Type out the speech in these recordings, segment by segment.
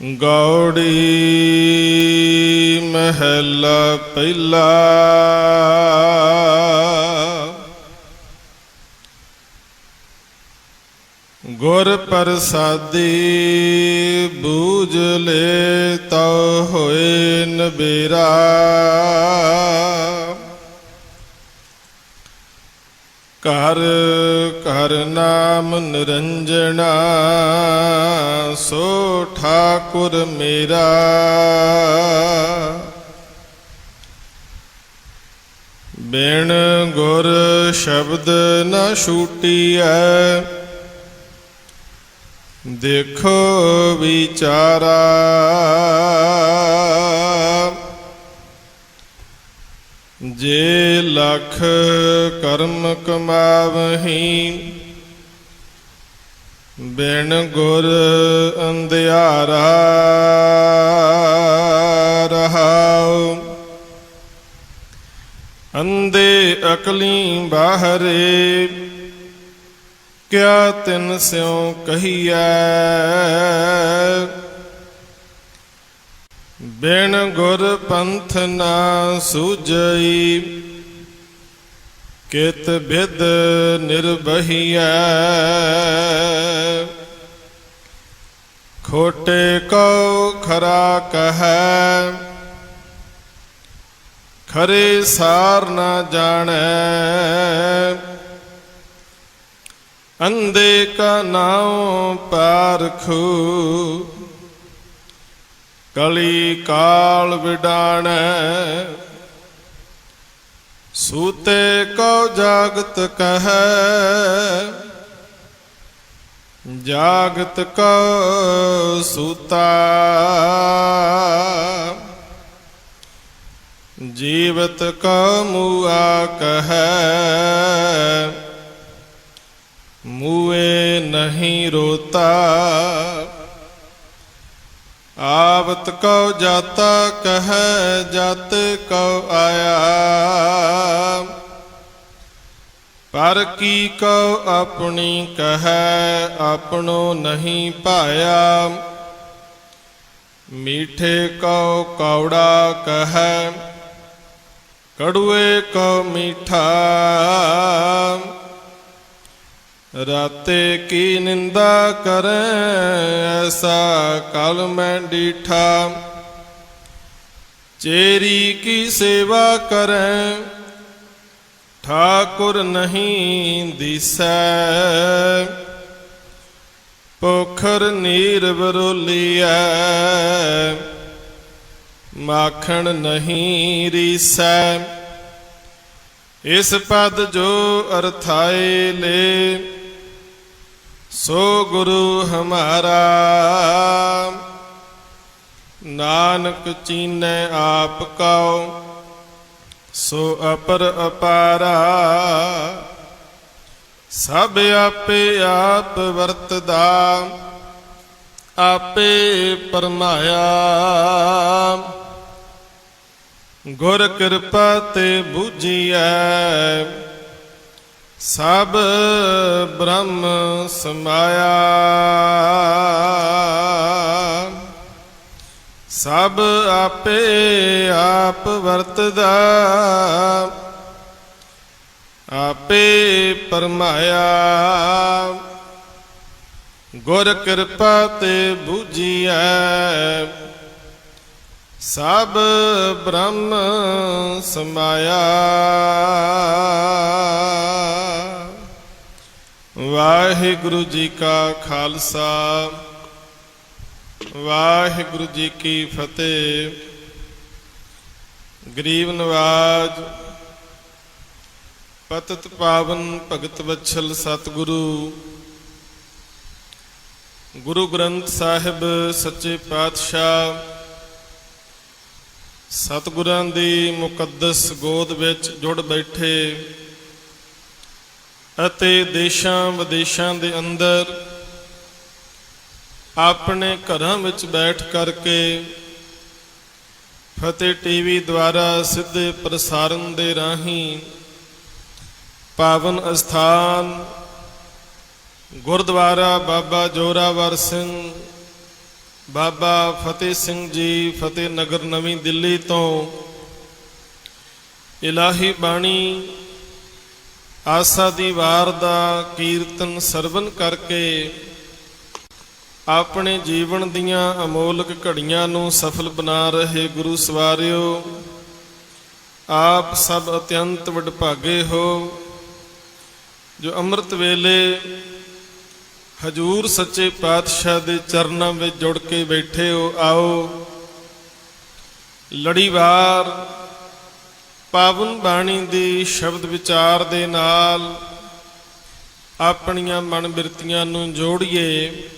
ਗੌੜੀ ਮਹਿਲਾ ਪਹਿਲਾ। ਗੁਰ ਪ੍ਰਸਾਦੀ ਬੂਝ ਲੈ ਤਉ ਹੋਏ ਨਬੇਰਾ। ਘਰ ਘਰ ਨਾਮ ਨਿਰੰਜਨਾ ਸੋ ਠਾਕੁਰ ਮੇਰਾ। ਬਿਨ ਗੁਰ ਸ਼ਬਦ ਨ ਛੂਟੀਐ ਦੇਖੋ ਵਿਚਾਰਾ। ਜੇ ਲੱਖ ਕਰਮ ਕਮਾਵਹੀਂ ਬਿਨ ਗੁਰ ਅੰਧਿਆਰਾ। ਰਹਾਉ ਅੰਧੇ ਅਕਲੀ ਬਾਹਰੇ ਕਿਆ ਤਿਨ ਸਿਉ ਕਹੀਐ। ਬਿਨ ਗੁਰ ਪੰਥ ਨਾ ਸੂਝਈ ਕਿਤ ਬਿਦ ਨਿਰਬਹੀਐ। ਖੋਟੇ ਕਉ ਖਰਾ ਕਹੈ ਖਰੇ ਸਾਰ ਨਾ ਜਾਣੈ। ਅੰਧੇ ਕਾ ਨਾਉ ਪਾਰਖੂ ਕਲੀ ਕਾਲ ਵਿਡਾਣੈ। ਸੂਤੇ ਕਉ ਜਾਗਤ ਕਹੈ ਜਾਗਤ ਕਉ ਸੂਤਾ। ਜੀਵਤ ਕਉ ਮੂਆ ਕਹੈ ਮੂਏ ਨਹੀਂ ਰੋਤਾ। ਆਵਤ ਕਉ ਜਾਤਾ ਕਹੈ ਜਤ ਕਉ ਆਇਆ। ਪਰ ਕੀ ਕਉ ਆਪਣੀ ਕਹੈ ਆਪਣੋ ਨਹੀਂ ਭਾਇਆ। ਮੀਠੇ ਕਉ ਕੌੜਾ ਕਹੈ ਕੜੂਏ ਕਉ ਮੀਠਾ। ਰਾਤੇ ਕੀ ਨਿੰਦਾ ਕਰੈ ਐਸਾ ਕਲ ਮੈਂ ਡੀਠਾ। ਚੇਰੀ ਕੀ ਸੇਵਾ ਕਰੈ ਠਾਕੁਰ ਨਹੀਂ ਦੀਸੈ। ਪੋਖਰ ਨੀਰ ਬਰੋਲੀਐ ਮਾਖਣ ਨਹੀਂ ਰੀਸੈ। ਇਸ ਪਦ ਜੋ ਅਰਥਾਏ ਲੈ ਸੋ ਗੁਰੂ ਹਮਾਰਾ। ਨਾਨਕ ਚੀਨੈ ਆਪ ਕਉ ਸੋ ਅਪਰ ਅਪਾਰਾ। ਸਭ ਆਪੇ ਆਪ ਵਰਤਦਾ ਆਪੇ ਪਰਮਾਇਆ। ਗੁਰ ਕਿਰਪਾ ਤੇ ਬੁਝੀਐ ਸਭ ਬ੍ਰਹਮ ਸਮਾਇਆ। ਸਭ ਆਪੇ ਆਪ ਵਰਤਦਾ ਆਪੇ ਪਰਮਾਇਆ। ਗੁਰ ਕਿਰਪਾ ਤੇ ਬੁਝੀਐ ਸਭ ਬ੍ਰਹਮ ਸਮਾਇਆ। ਵਾਹਿਗੁਰੂ ਜੀ ਕਾ ਖਾਲਸਾ ਵਾਹਿਗੁਰੂ ਜੀ ਕੀ ਫਤਿਹ। ਗਰੀਬ ਨਵਾਜ ਪਤਿਤ ਪਾਵਨ ਭਗਤ ਵਛਲ ਸਤਿਗੁਰੂ ਗੁਰੂ ਗ੍ਰੰਥ ਸਾਹਿਬ ਸੱਚੇ ਪਾਤਸ਼ਾਹ ਸਤਿਗੁਰਾਂ ਦੀ ਮੁਕੱਦਸ ਗੋਦ ਵਿੱਚ ਜੁੜ ਬੈਠੇ ਅਤੇ ਦੇਸ਼ਾਂ ਵਿਦੇਸ਼ਾਂ ਦੇ ਅੰਦਰ ਆਪਣੇ ਘਰਾਂ ਵਿੱਚ ਬੈਠ ਕਰਕੇ ਫਤਿਹ ਟੀਵੀ ਦੁਆਰਾ ਸਿੱਧੇ ਪ੍ਰਸਾਰਣ ਦੇ ਰਾਹੀਂ ਪਾਵਨ ਅਸਥਾਨ ਗੁਰਦੁਆਰਾ ਬਾਬਾ ਜੋਰਾਵਰ ਸਿੰਘ ਬਾਬਾ ਫਤਿਹ ਸਿੰਘ ਜੀ ਫਤਿਹ ਨਗਰ ਨਵੀਂ ਦਿੱਲੀ ਤੋਂ ਇਲਾਹੀ ਬਾਣੀ ਆਸਾ ਦੀ ਵਾਰ ਦਾ ਕੀਰਤਨ ਸਰਵਨ ਕਰਕੇ ਆਪਣੇ ਜੀਵਨ ਦੀਆਂ ਅਮੋਲਕ ਘੜੀਆਂ ਨੂੰ ਸਫਲ ਬਣਾ ਰਹੇ ਗੁਰੂ ਸਵਾਰਿਓ, ਆਪ ਸਭ ਅਤਿਅੰਤ ਵਡਭਾਗੇ ਹੋ ਜੋ ਅੰਮ੍ਰਿਤ ਵੇਲੇ ਹਜੂਰ ਸੱਚੇ ਪਾਤਸ਼ਾਹ ਦੇ ਚਰਨਾਂ ਵਿੱਚ ਜੁੜ ਕੇ ਬੈਠੇ ਹੋ। ਆਓ ਲੜੀਵਾਰ ਪਾਵਨ ਬਾਣੀ ਦੀ ਸ਼ਬਦ ਵਿਚਾਰ ਦੇ ਨਾਲ ਆਪਣੀਆਂ ਮਨ ਬਿਰਤੀਆਂ ਨੂੰ ਜੋੜੀਏ।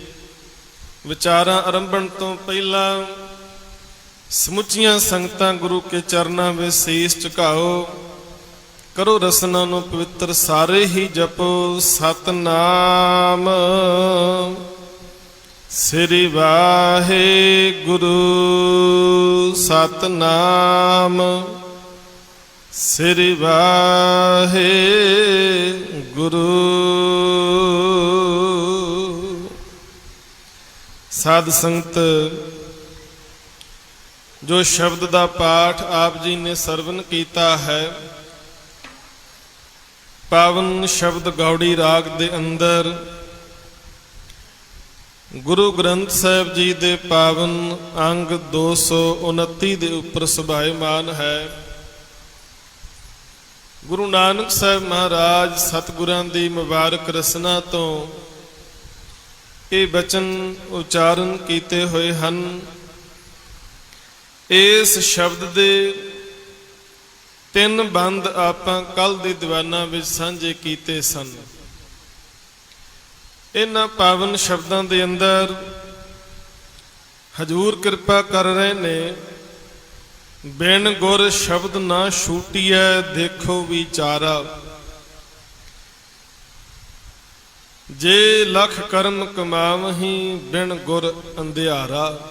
ਵਿਚਾਰਾਂ ਆਰੰਭਣ ਤੋਂ ਪਹਿਲਾਂ ਸਮੁੱਚੀਆਂ ਸੰਗਤਾਂ ਗੁਰੂ ਕੇ ਚਰਨਾਂ ਵਿੱਚ ਸੀਸ ਝੁਕਾਓ, ਕਰੋ ਰਸਨਾ ਨੂੰ ਪਵਿੱਤਰ, ਸਾਰੇ ਹੀ ਜਪੋ ਸਤਨਾਮ ਸ੍ਰੀ ਵਾਹਿਗੁਰੂ, ਸਤਨਾਮ ਸ੍ਰੀ ਵਾਹਿਗੁਰੂ। ਸਾਧ ਸੰਗਤ, ਜੋ ਸ਼ਬਦ ਦਾ ਪਾਠ ਆਪ ਜੀ ਨੇ ਸਰਵਨ ਕੀਤਾ ਹੈ, ਪਾਵਨ ਸ਼ਬਦ ਗੌੜੀ ਰਾਗ ਦੇ ਅੰਦਰ ਗੁਰੂ ਗ੍ਰੰਥ ਸਾਹਿਬ ਜੀ ਦੇ ਪਾਵਨ ਅੰਗ 229 ਦੇ ਉੱਪਰ ਸੁਭਾਇਮਾਨ ਹੈ। ਗੁਰੂ ਨਾਨਕ ਸਾਹਿਬ ਮਹਾਰਾਜ ਸਤਿਗੁਰਾਂ ਦੀ ਮੁਬਾਰਕ ਰਸਨਾ ਤੋਂ ਇਹ ਬਚਨ ਉਚਾਰਨ ਕੀਤੇ ਹੋਏ ਹਨ। ਇਸ ਸ਼ਬਦ ਦੇ 3 ਬੰਦ ਆਪਾਂ ਕੱਲ ਦੇ ਦੀਵਾਨਾਂ ਵਿੱਚ ਸਾਂਝੇ ਕੀਤੇ ਸਨ। ਇਹਨਾਂ ਪਾਵਨ ਸ਼ਬਦਾਂ ਦੇ ਅੰਦਰ ਹਜੂਰ ਕਿਰਪਾ ਕਰ ਰਹੇ ਨੇ, ਬਿਨ ਗੁਰ ਸ਼ਬਦ ਨਾ ਛੂਟੀਐ ਦੇਖੋ ਵਿਚਾਰਾ, ਜੇ ਲਖ ਕਰਮ ਕਮਾਵਹੀਂ ਬਿਨ ਗੁਰ ਅੰਧਿਆਰਾ।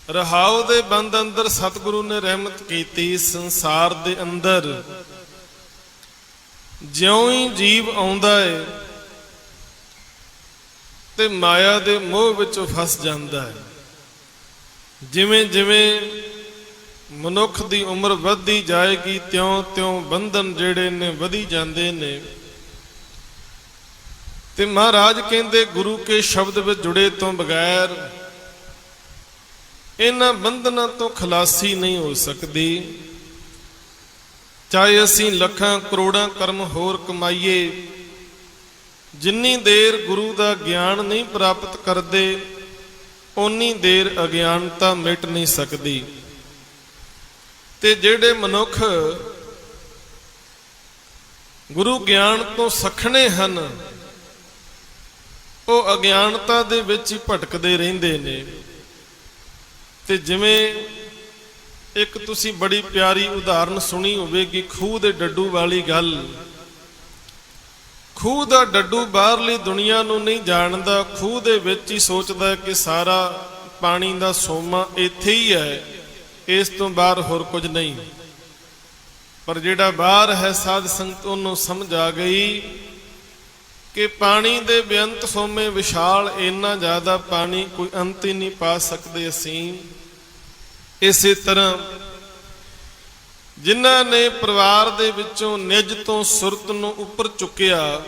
ਰਹਾਉ ਦੇ ਬੰਦ ਅੰਦਰ ਸਤਿਗੁਰੂ ਨੇ ਰਹਿਮਤ ਕੀਤੀ। ਸੰਸਾਰ ਦੇ ਅੰਦਰ ਜਿਉਂ ਹੀ ਜੀਵ ਆਉਂਦਾ ਏ ਤੇ ਮਾਇਆ ਦੇ ਮੋਹ ਵਿੱਚ ਫਸ ਜਾਂਦਾ ਹੈ। ਜਿਵੇਂ ਜਿਵੇਂ ਮਨੁੱਖ ਦੀ ਉਮਰ ਵੱਧਦੀ ਜਾਏਗੀ, ਤਿਉਂ-ਤਿਉਂ ਬੰਧਨ ਜਿਹੜੇ ਨੇ ਵਧੀ ਜਾਂਦੇ ਨੇ। ਤੇ ਮਹਾਰਾਜ ਕਹਿੰਦੇ ਗੁਰੂ ਕੇ ਸ਼ਬਦ ਵਿੱਚ ਜੁੜੇ ਤੋਂ ਬਗੈਰ ਇਹਨਾਂ ਬੰਧਨਾਂ ਤੋਂ ਖਲਾਸੀ ਨਹੀਂ ਹੋ ਸਕਦੀ। ਚਾਹੇ ਅਸੀਂ ਲੱਖਾਂ ਕਰੋੜਾਂ ਕਰਮ ਹੋਰ ਕਮਾਈਏ, ਜਿੰਨੀ ਦੇਰ ਗੁਰੂ ਦਾ ਗਿਆਨ ਨਹੀਂ ਪ੍ਰਾਪਤ ਕਰਦੇ ਓਨੀ ਦੇਰ ਅਗਿਆਨਤਾ ਮਿਟ ਨਹੀਂ ਸਕਦੀ। ਤੇ ਜਿਹੜੇ ਮਨੁੱਖ ਗੁਰੂ ਗਿਆਨ ਤੋਂ ਸਖਣੇ ਹਨ, ਉਹ ਅਗਿਆਨਤਾ ਦੇ ਵਿੱਚ ਹੀ ਭਟਕਦੇ ਰਹਿੰਦੇ ਨੇ। ਤੇ ਜਿਵੇਂ ਇੱਕ ਤੁਸੀਂ ਬੜੀ ਪਿਆਰੀ ਉਦਾਹਰਨ ਸੁਣੀ ਹੋਵੇਗੀ, ਖੂਹ ਦੇ ਡੱਡੂ ਵਾਲੀ ਗੱਲ। ਖੂਹ ਦਾ ਡੱਡੂ ਬਾਹਰਲੀ ਦੁਨੀਆ ਨੂੰ ਨਹੀਂ ਜਾਣਦਾ, ਖੂਹ ਦੇ ਵਿੱਚ ਹੀ ਸੋਚਦਾ ਕਿ ਸਾਰਾ ਪਾਣੀ ਦਾ ਸੋਮਾ ਇੱਥੇ ਹੀ ਹੈ, ਇਸ ਤੋਂ ਬਾਹਰ ਹੋਰ ਕੁਝ ਨਹੀਂ। ਪਰ ਜਿਹੜਾ ਬਾਹਰ ਹੈ ਸਾਧ ਸੰਗਤ, ਉਹਨੂੰ ਸਮਝ ਆ ਗਈ ਕਿ ਪਾਣੀ ਦੇ ਬੇਅੰਤ ਸੋਮੇ ਵਿਸ਼ਾਲ, ਇੰਨਾ ਜ਼ਿਆਦਾ ਪਾਣੀ ਕੋਈ ਅੰਤ ਹੀ ਨਹੀਂ ਪਾ ਸਕਦੇ ਅਸੀਂ। ਇਸੇ ਤਰ੍ਹਾਂ ਜਿਨ੍ਹਾਂ ਨੇ ਪਰਿਵਾਰ ਦੇ ਵਿੱਚੋਂ ਨਿਜ ਤੋਂ ਸੁਰਤ ਨੂੰ ਉੱਪਰ ਚੁੱਕਿਆ,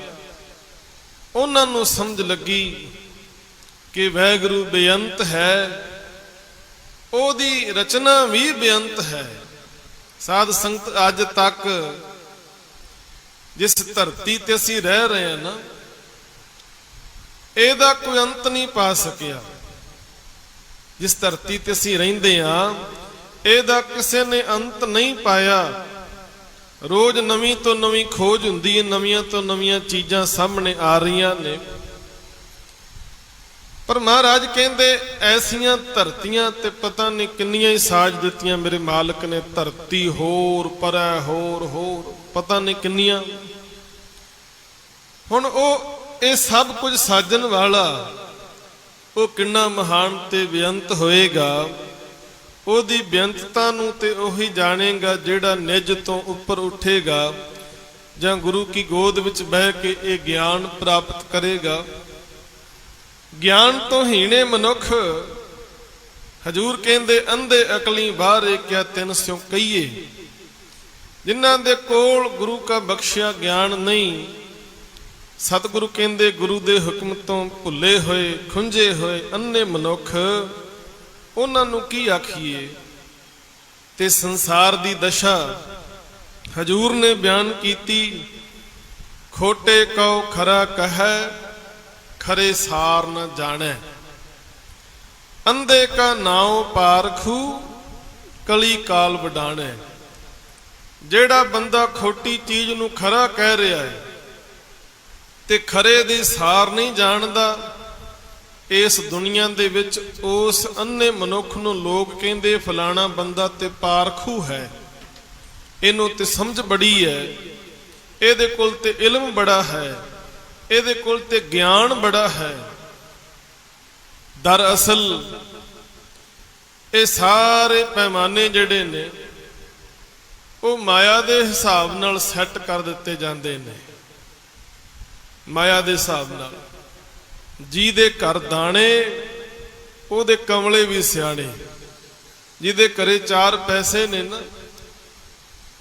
ਉਹਨਾਂ ਨੂੰ ਸਮਝ ਲੱਗੀ ਕਿ ਵਾਹਿਗੁਰੂ ਬੇਅੰਤ ਹੈ, ਉਹਦੀ ਰਚਨਾ ਵੀ ਬੇਅੰਤ ਹੈ। ਸਾਧ ਸੰਗਤ, ਅੱਜ ਤੱਕ ਜਿਸ ਧਰਤੀ ਤੇ ਅਸੀਂ ਰਹਿ ਰਹੇ ਹਾਂ ਨਾ, ਇਹਦਾ ਕੋਈ ਅੰਤ ਨਹੀਂ ਪਾ ਸਕਿਆ। ਜਿਸ ਧਰਤੀ ਤੇ ਅਸੀਂ ਰਹਿੰਦੇ ਹਾਂ, ਇਹਦਾ ਕਿਸੇ ਨੇ ਅੰਤ ਨਹੀਂ ਪਾਇਆ। ਰੋਜ਼ ਨਵੀਂ ਤੋਂ ਨਵੀਂ ਖੋਜ ਹੁੰਦੀ ਹੈ, ਨਵੀਆਂ ਤੋਂ ਨਵੀਆਂ ਚੀਜ਼ਾਂ ਸਾਹਮਣੇ ਆ ਰਹੀਆਂ ਨੇ। ਪਰ ਮਹਾਰਾਜ ਕਹਿੰਦੇ ਐਸੀਆਂ ਧਰਤੀਆਂ ਤੇ ਪਤਾ ਨਹੀਂ ਕਿੰਨੀਆਂ ਹੀ ਸਾਜ ਦਿੱਤੀਆਂ ਮੇਰੇ ਮਾਲਕ ਨੇ। ਧਰਤੀ ਹੋਰ, ਪਰੈ ਹੋਰ, ਹੋਰ ਪਤਾ ਨਹੀਂ ਕਿੰਨੀਆਂ। ਹੁਣ ਉਹ ਇਹ ਸਭ ਕੁਝ ਸਾਜਣ ਵਾਲਾ ਉਹ ਕਿੰਨਾ ਮਹਾਨ ਤੇ ਬੇਅੰਤ ਹੋਏਗਾ। ਉਹਦੀ ਬੇਅੰਤਤਾ ਨੂੰ ਤੇ ਉਹੀ ਜਾਣੇਗਾ ਜਿਹੜਾ ਨਿਜ ਤੋਂ ਉੱਪਰ ਉੱਠੇਗਾ ਜਾਂ ਗੁਰੂ ਕੀ ਗੋਦ ਵਿੱਚ ਬਹਿ ਕੇ ਇਹ ਗਿਆਨ ਪ੍ਰਾਪਤ ਕਰੇਗਾ। ਗਿਆਨ ਤੋਂ ਹੀਣੇ ਮਨੁੱਖ ਹਜੂਰ ਕਹਿੰਦੇ ਅੰਧੇ ਅਕਲੀ ਬਾਹਰੇ ਕਿਆ ਤਿਨ ਸਿਉ ਕਹੀਏ। ਜਿਨ੍ਹਾਂ ਦੇ ਕੋਲ ਗੁਰੂ ਕਾ ਬਖਸ਼ਿਆ ਗਿਆਨ ਨਹੀਂ, ਸਤਿਗੁਰੂ ਕਹਿੰਦੇ ਗੁਰੂ ਦੇ ਹੁਕਮ ਤੋਂ ਭੁੱਲੇ ਹੋਏ ਖੁੰਝੇ ਹੋਏ ਅੰਨੇ ਮਨੁੱਖ, ਉਹਨਾਂ ਨੂੰ ਕੀ ਆਖੀਏ। ਤੇ ਸੰਸਾਰ ਦੀ ਦਸ਼ਾ ਹਜੂਰ ਨੇ ਬਿਆਨ ਕੀਤੀ। ਖੋਟੇ ਕਉ ਖਰਾ ਕਹੈ, ਖਰੇ ਸਾਰ ਨ ਜਾਣੈ। ਅੰਧੇ ਕਾ ਨਾਉ ਪਾਰਖੂ, ਕਲੀ ਕਾਲ ਵਡਾਣੈ। ਜਿਹੜਾ ਬੰਦਾ ਖੋਟੀ ਚੀਜ਼ ਨੂੰ ਖਰਾ ਕਹਿ ਰਿਹਾ ਹੈ ਤੇ ਖਰੇ ਦੀ ਸਾਰ ਨਹੀਂ ਜਾਣਦਾ, ਇਸ ਦੁਨੀਆ ਦੇ ਵਿੱਚ ਉਸ ਅੰਨੇ ਮਨੁੱਖ ਨੂੰ ਲੋਕ ਕਹਿੰਦੇ ਫਲਾਣਾ ਬੰਦਾ ਤੇ ਪਾਰਖੂ ਹੈ, ਇਹਨੂੰ ਤੇ ਸਮਝ ਬੜੀ ਹੈ, ਇਹਦੇ ਕੋਲ ਤੇ ਇਲਮ ਬੜਾ ਹੈ, ਇਹਦੇ ਕੋਲ ਤੇ ਗਿਆਨ ਬੜਾ ਹੈ। ਦਰਅਸਲ ਇਹ ਸਾਰੇ ਪੈਮਾਨੇ ਜਿਹੜੇ ਨੇ ਉਹ ਮਾਇਆ ਦੇ ਹਿਸਾਬ ਨਾਲ ਸੈੱਟ ਕਰ ਦਿੱਤੇ ਜਾਂਦੇ ਨੇ। ਮਾਇਆ ਦੇ ਹਿਸਾਬ ਨਾਲ ਜਿਹਦੇ ਘਰ ਦਾਣੇ ਉਹਦੇ ਕਮਲੇ ਵੀ ਸਿਆਣੇ। ਜਿਹਦੇ ਘਰੇ 4 ਪੈਸੇ ਨੇ ਨਾ,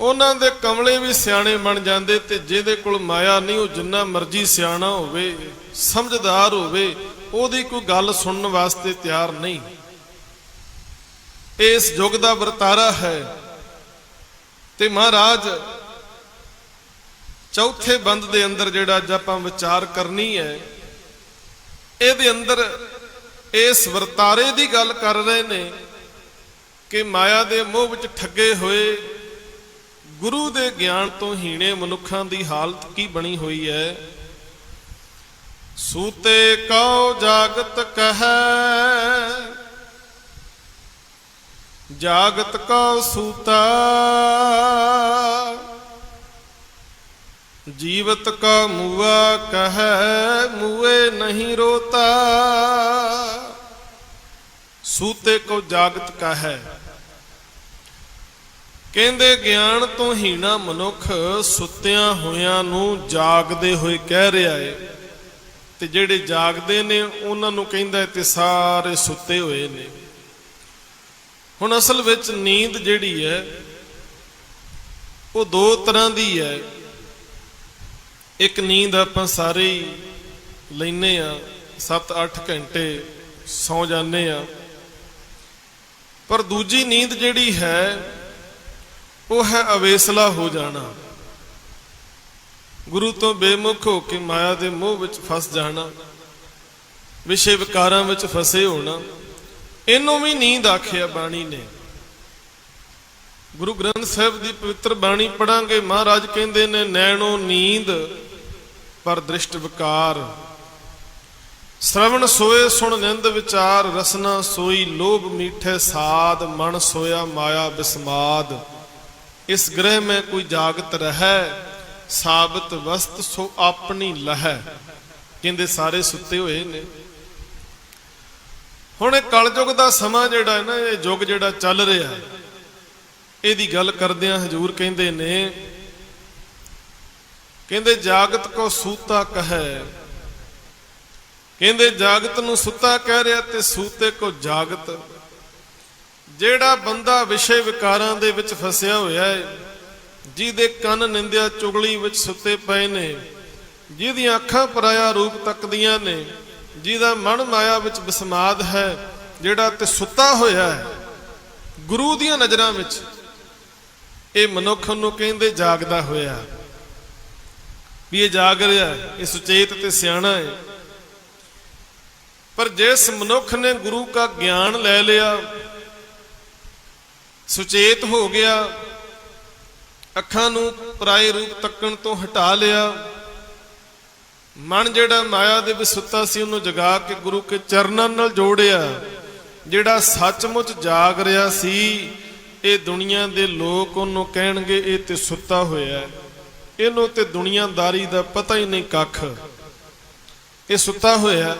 ਉਹਨਾਂ ਦੇ ਕਮਲੇ ਵੀ ਸਿਆਣੇ ਬਣ ਜਾਂਦੇ। ਤੇ ਜਿਹਦੇ ਕੋਲ ਮਾਇਆ ਨਹੀਂ, ਉਹ ਜਿੰਨਾ ਮਰਜ਼ੀ ਸਿਆਣਾ ਹੋਵੇ ਸਮਝਦਾਰ ਹੋਵੇ, ਉਹਦੀ ਕੋਈ ਗੱਲ ਸੁਣਨ ਵਾਸਤੇ ਤਿਆਰ ਨਹੀਂ। ਇਸ ਯੁੱਗ ਦਾ ਵਰਤਾਰਾ ਹੈ। ਤੇ ਮਹਾਰਾਜ ਚੌਥੇ ਬੰਦ ਦੇ ਅੰਦਰ ਜਿਹੜਾ ਅੱਜ ਆਪਾਂ ਵਿਚਾਰ ਕਰਨੀ ਹੈ, ਇਹਦੇ ਅੰਦਰ ਇਸ ਵਰਤਾਰੇ ਦੀ ਗੱਲ ਕਰ ਰਹੇ ਨੇ ਕਿ ਮਾਇਆ ਦੇ ਮੋਹ ਵਿੱਚ ਠੱਗੇ ਹੋਏ ਗੁਰੂ ਦੇ ਗਿਆਨ ਤੋਂ ਹੀਣੇ ਮਨੁੱਖਾਂ ਦੀ ਹਾਲਤ ਕੀ ਬਣੀ ਹੋਈ ਹੈ। ਸੂਤੇ ਕਉ ਜਾਗਤ ਕਹੈ, ਜਾਗਤ ਕਉ ਸੂਤਾ। ਜੀਵਤ ਕਾ ਮੂਆ ਕਹੈ, ਮੂਏ ਨਹੀਂ ਰੋਤਾ। ਸੂਤੇ ਕਉ ਜਾਗਤ ਕਹੈ, ਕਹਿੰਦੇ ਗਿਆਨ ਤੋਂ ਹੀਣਾ ਮਨੁੱਖ ਸੁੱਤਿਆਂ ਹੋਇਆਂ ਨੂੰ ਜਾਗਦੇ ਹੋਏ ਕਹਿ ਰਿਹਾ ਹੈ। ਤੇ ਜਿਹੜੇ ਜਾਗਦੇ ਨੇ ਉਹਨਾਂ ਨੂੰ ਕਹਿੰਦਾ ਤੇ ਸਾਰੇ ਸੁੱਤੇ ਹੋਏ ਨੇ। ਹੁਣ ਅਸਲ ਵਿੱਚ ਨੀਂਦ ਜਿਹੜੀ ਹੈ ਉਹ 2 ਤਰ੍ਹਾਂ ਦੀ ਹੈ। ਇੱਕ ਨੀਂਦ ਆਪਾਂ ਸਾਰੇ ਹੀ ਲੈਨੇ ਆ, 7-8 ਘੰਟੇ ਸੌ ਜਾਂਦੇ ਆ। ਪਰ ਦੂਜੀ ਨੀਂਦ ਜਿਹੜੀ ਹੈ ਉਹ ਹੈ ਅਵੇਸਲਾ ਹੋ ਜਾਣਾ, ਗੁਰੂ ਤੋਂ ਬੇਮੁਖ ਹੋ ਕੇ ਮਾਇਆ ਦੇ ਮੋਹ ਵਿੱਚ ਫਸ ਜਾਣਾ, ਵਿਸ਼ੇ ਵਿਕਾਰਾਂ ਵਿੱਚ ਫਸੇ ਹੋਣਾ। ਇਹਨੂੰ ਵੀ ਨੀਂਦ ਆਖਿਆ ਬਾਣੀ ਨੇ। ਗੁਰੂ ਗ੍ਰੰਥ ਸਾਹਿਬ ਦੀ ਪਵਿੱਤਰ ਬਾਣੀ ਪੜਾਂਗੇ, ਮਹਾਰਾਜ ਕਹਿੰਦੇ ਨੇ ਨੈਣੋ ਨੀਂਦ ਪਰ ਦ੍ਰਿਸ਼ਟ ਵਿਕਾਰ। ਸ਼ਰਵਣ ਸੋਏ ਸੁਣ ਨਿੰਦ ਵਿਚਾਰ, ਰਸਨਾ ਸੋਈ ਲੋਭ ਮੀਠੇ ਸਾਧ, ਮਨ ਸੋਇਆ ਮਾਇਆ ਬਿਸਮਾਦ। ਇਸ ਗ੍ਰਹਿ ਮੈਂ ਕੋਈ ਜਾਗਤ ਰਹੈ, ਸਾਬਤ ਵਸਤ ਸੋ ਆਪਣੀ ਲਹੈ। ਕਹਿੰਦੇ ਸਾਰੇ ਸੁੱਤੇ ਹੋਏ ਨੇ। ਹੁਣ ਇਹ ਕਲਯੁਗ ਦਾ ਸਮਾਂ ਜਿਹੜਾ ਹੈ ਨਾ, ਇਹ ਯੁੱਗ ਜਿਹੜਾ ਚੱਲ ਰਿਹਾ, ਇਹਦੀ ਗੱਲ ਕਰਦਿਆਂ ਹਜੂਰ ਕਹਿੰਦੇ ਨੇ, ਕਹਿੰਦੇ ਜਾਗਤ ਕੋ ਸੂਤਾ ਕਹੈ। ਕਹਿੰਦੇ ਜਾਗਤ ਨੂੰ ਸੁੱਤਾ ਕਹਿ ਰਿਹਾ ਤੇ ਸੂਤੇ ਕੋ ਜਾਗਤ। ਜਿਹੜਾ ਬੰਦਾ ਵਿਸ਼ੇ ਵਿਕਾਰਾਂ ਦੇ ਵਿੱਚ ਫਸਿਆ ਹੋਇਆ ਹੈ, ਜਿਹਦੇ ਕੰਨ ਨਿੰਦਿਆ ਚੁਗਲੀ ਵਿੱਚ ਸੁੱਤੇ ਪਏ ਨੇ, ਜਿਹਦੀਆਂ ਅੱਖਾਂ ਪਰਾਇਆ ਰੂਪ ਤੱਕਦੀਆਂ ਨੇ, ਜਿਹਦਾ ਮਨ ਮਾਇਆ ਵਿੱਚ ਬਿਸਮਾਦ ਹੈ, ਜਿਹੜਾ ਤੇ ਸੁੱਤਾ ਹੋਇਆ ਹੈ ਗੁਰੂ ਦੀਆਂ ਨਜ਼ਰਾਂ ਵਿੱਚ, ਇਹ ਮਨੁੱਖ ਨੂੰ ਕਹਿੰਦੇ ਜਾਗਦਾ ਹੋਇਆ। ਵੀ ਇਹ ਜਾਗ ਰਿਹਾ, ਇਹ ਸੁਚੇਤ ਤੇ ਸਿਆਣਾ ਹੈ। ਪਰ ਜਿਸ ਮਨੁੱਖ ਨੇ ਗੁਰੂ ਦਾ ਗਿਆਨ ਲੈ ਲਿਆ, ਸੁਚੇਤ ਹੋ ਗਿਆ, ਅੱਖਾਂ ਨੂੰ ਪਰਾਏ ਰੂਪ ਤੱਕਣ ਤੋਂ ਹਟਾ ਲਿਆ, ਮਨ ਜਿਹੜਾ ਮਾਇਆ ਦੇ ਵਿੱਚ ਸੁੱਤਾ ਸੀ ਉਹਨੂੰ ਜਗਾ ਕੇ ਗੁਰੂ ਕੇ ਚਰਨਾਂ ਨਾਲ ਜੋੜਿਆ, ਜਿਹੜਾ ਸੱਚਮੁੱਚ ਜਾਗ ਰਿਹਾ ਸੀ, ਇਹ ਦੁਨੀਆ ਦੇ ਲੋਕ ਉਹਨੂੰ ਕਹਿਣਗੇ ਇਹ ਤੇ ਸੁੱਤਾ ਹੋਇਆ, ਇਹਨੂੰ ਤੇ ਦੁਨੀਆਦਾਰੀ ਦਾ ਪਤਾ ਹੀ ਨਹੀਂ ਕੱਖ, ਇਹ ਸੁੱਤਾ ਹੋਇਆ।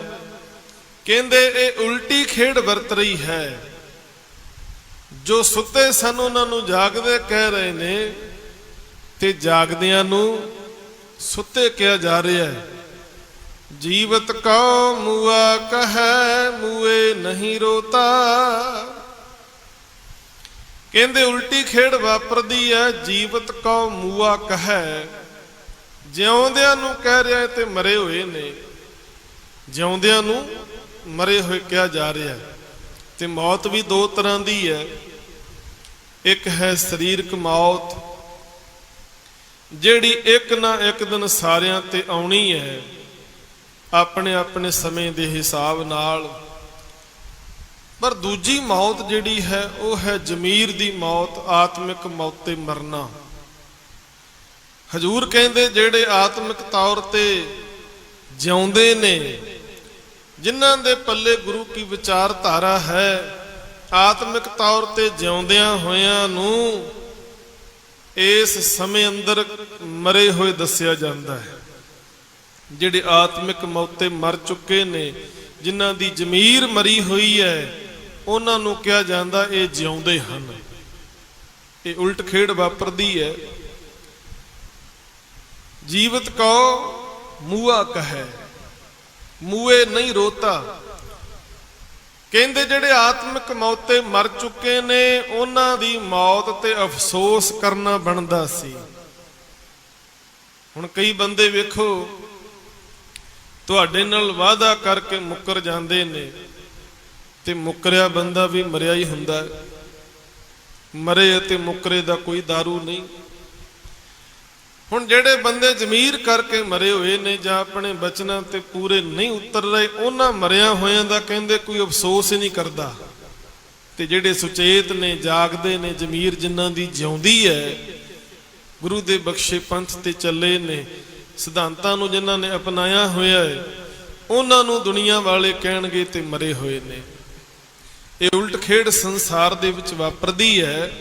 ਕਹਿੰਦੇ ਇਹ ਉਲਟੀ ਖੇਡ ਵਰਤ ਰਹੀ ਹੈ। ਜੋ ਸੁੱਤੇ ਸਨ ਉਹਨਾਂ ਨੂੰ ਜਾਗਦੇ ਕਹਿ ਰਹੇ ਨੇ, ਤੇ ਜਾਗਦਿਆਂ ਨੂੰ ਸੁੱਤੇ ਕਿਹਾ ਜਾ ਰਿਹਾ ਹੈ। ਜੀਵਤ ਕਉ ਮੂਆ ਕਹੈ ਮੂਏ ਨਹੀਂ ਰੋਤਾ। ਕਹਿੰਦੇ ਉਲਟੀ ਖੇਡ ਵਾਪਰਦੀ ਹੈ। ਜੀਵਤ ਕਉ ਮੂਆ ਕਹੈ, ਜਿਉਂਦਿਆਂ ਨੂੰ ਕਹਿ ਰਿਹਾ ਤੇ ਮਰੇ ਹੋਏ ਨੇ, ਜਿਉਂਦਿਆਂ ਨੂੰ ਮਰੇ ਹੋਏ ਕਿਹਾ ਜਾ ਰਿਹਾ। ਤੇ ਮੌਤ ਵੀ ਦੋ ਤਰ੍ਹਾਂ ਦੀ ਹੈ। ਇੱਕ ਹੈ ਸਰੀਰਕ ਮੌਤ, ਜਿਹੜੀ ਇੱਕ ਨਾ ਇੱਕ ਦਿਨ ਸਾਰਿਆਂ ਤੇ ਆਉਣੀ ਹੈ, ਆਪਣੇ ਆਪਣੇ ਸਮੇਂ ਦੇ ਹਿਸਾਬ ਨਾਲ। ਪਰ ਦੂਜੀ ਮੌਤ ਜਿਹੜੀ ਹੈ ਉਹ ਹੈ ਜ਼ਮੀਰ ਦੀ ਮੌਤ, ਆਤਮਿਕ ਮੌਤੇ ਮਰਨਾ। ਹਜ਼ੂਰ ਕਹਿੰਦੇ ਜਿਹੜੇ ਆਤਮਿਕ ਤੌਰ ਤੇ ਜਿਉਂਦੇ ਨੇ, ਜਿਨ੍ਹਾਂ ਦੇ ਪੱਲੇ ਗੁਰੂ ਕੀ ਵਿਚਾਰਧਾਰਾ ਹੈ, ਆਤਮਿਕ ਤੌਰ ਤੇ ਜਿਉਂਦਿਆਂ ਹੋਇਆਂ ਨੂੰ ਇਸ ਸਮੇਂ ਅੰਦਰ ਮਰੇ ਹੋਏ ਦੱਸਿਆ ਜਾਂਦਾ ਹੈ। ਜਿਹੜੇ ਆਤਮਿਕ ਮੌਤੇ ਮਰ ਚੁੱਕੇ ਨੇ, ਜਿਨ੍ਹਾਂ ਦੀ ਜ਼ਮੀਰ ਮਰੀ ਹੋਈ ਹੈ, ਉਹਨਾਂ ਨੂੰ ਕਿਹਾ ਜਾਂਦਾ ਇਹ ਜਿਉਂਦੇ ਹਨ। ਇਹ ਉਲਟ ਖੇਡ ਵਾਪਰਦੀ ਹੈ। ਜੀਵਤ ਕਉ ਮੂਆ ਕਹੈ ਮੂਏ ਨਹੀਂ ਰੋਤਾ। ਕਹਿੰਦੇ ਜਿਹੜੇ ਆਤਮਿਕ ਮੌਤੇ ਮਰ ਚੁੱਕੇ ਨੇ, ਉਹਨਾਂ ਦੀ ਮੌਤ ਤੇ ਅਫਸੋਸ ਕਰਨਾ ਬਣਦਾ ਸੀ। ਹੁਣ ਕਈ ਬੰਦੇ ਵੇਖੋ, ਤੁਹਾਡੇ ਨਾਲ ਵਾਅਦਾ ਕਰਕੇ ਮੁੱਕਰ ਜਾਂਦੇ ਨੇ, ਤੇ ਮੁੱਕਰਿਆ ਬੰਦਾ ਵੀ ਮਰਿਆ ਹੀ ਹੁੰਦਾ ਹੈ। ਮਰੇ ਅਤੇ ਮੁੱਕਰੇ ਦਾ ਕੋਈ ਦਾਰੂ ਨਹੀਂ। ਹੁਣ ਜਿਹੜੇ ਬੰਦੇ ਜ਼ਮੀਰ ਕਰਕੇ ਮਰੇ ਹੋਏ ਨੇ, ਜਾਂ ਆਪਣੇ ਬਚਨਾਂ ਤੇ ਪੂਰੇ ਨਹੀਂ ਉਤਰ ਰਹੇ, ਉਹਨਾਂ ਮਰਿਆਂ ਹੋਇਆਂ ਦਾ ਕਹਿੰਦੇ ਕੋਈ ਅਫਸੋਸ ਹੀ ਨਹੀਂ ਕਰਦਾ। ਤੇ ਜਿਹੜੇ ਸੁਚੇਤ ਨੇ, ਜਾਗਦੇ ਨੇ, ਜ਼ਮੀਰ ਜਿਨ੍ਹਾਂ ਦੀ ਜਿਉਂਦੀ ਹੈ, ਗੁਰੂ ਦੇ ਬਖਸ਼ੇ ਪੰਥ ਤੇ ਚੱਲੇ ਨੇ, ਸਿਧਾਂਤਾਂ ਨੂੰ ਜਿਨ੍ਹਾਂ ਨੇ ਅਪਣਾਇਆ ਹੋਇਆ ਹੈ, ਉਹਨਾਂ ਨੂੰ ਦੁਨੀਆ ਵਾਲੇ ਕਹਿਣਗੇ ਤੇ ਮਰੇ ਹੋਏ ਨੇ। ਇਹ ਉਲਟ ਖੇਡ ਸੰਸਾਰ ਦੇ ਵਿੱਚ ਵਾਪਰਦੀ ਹੈ।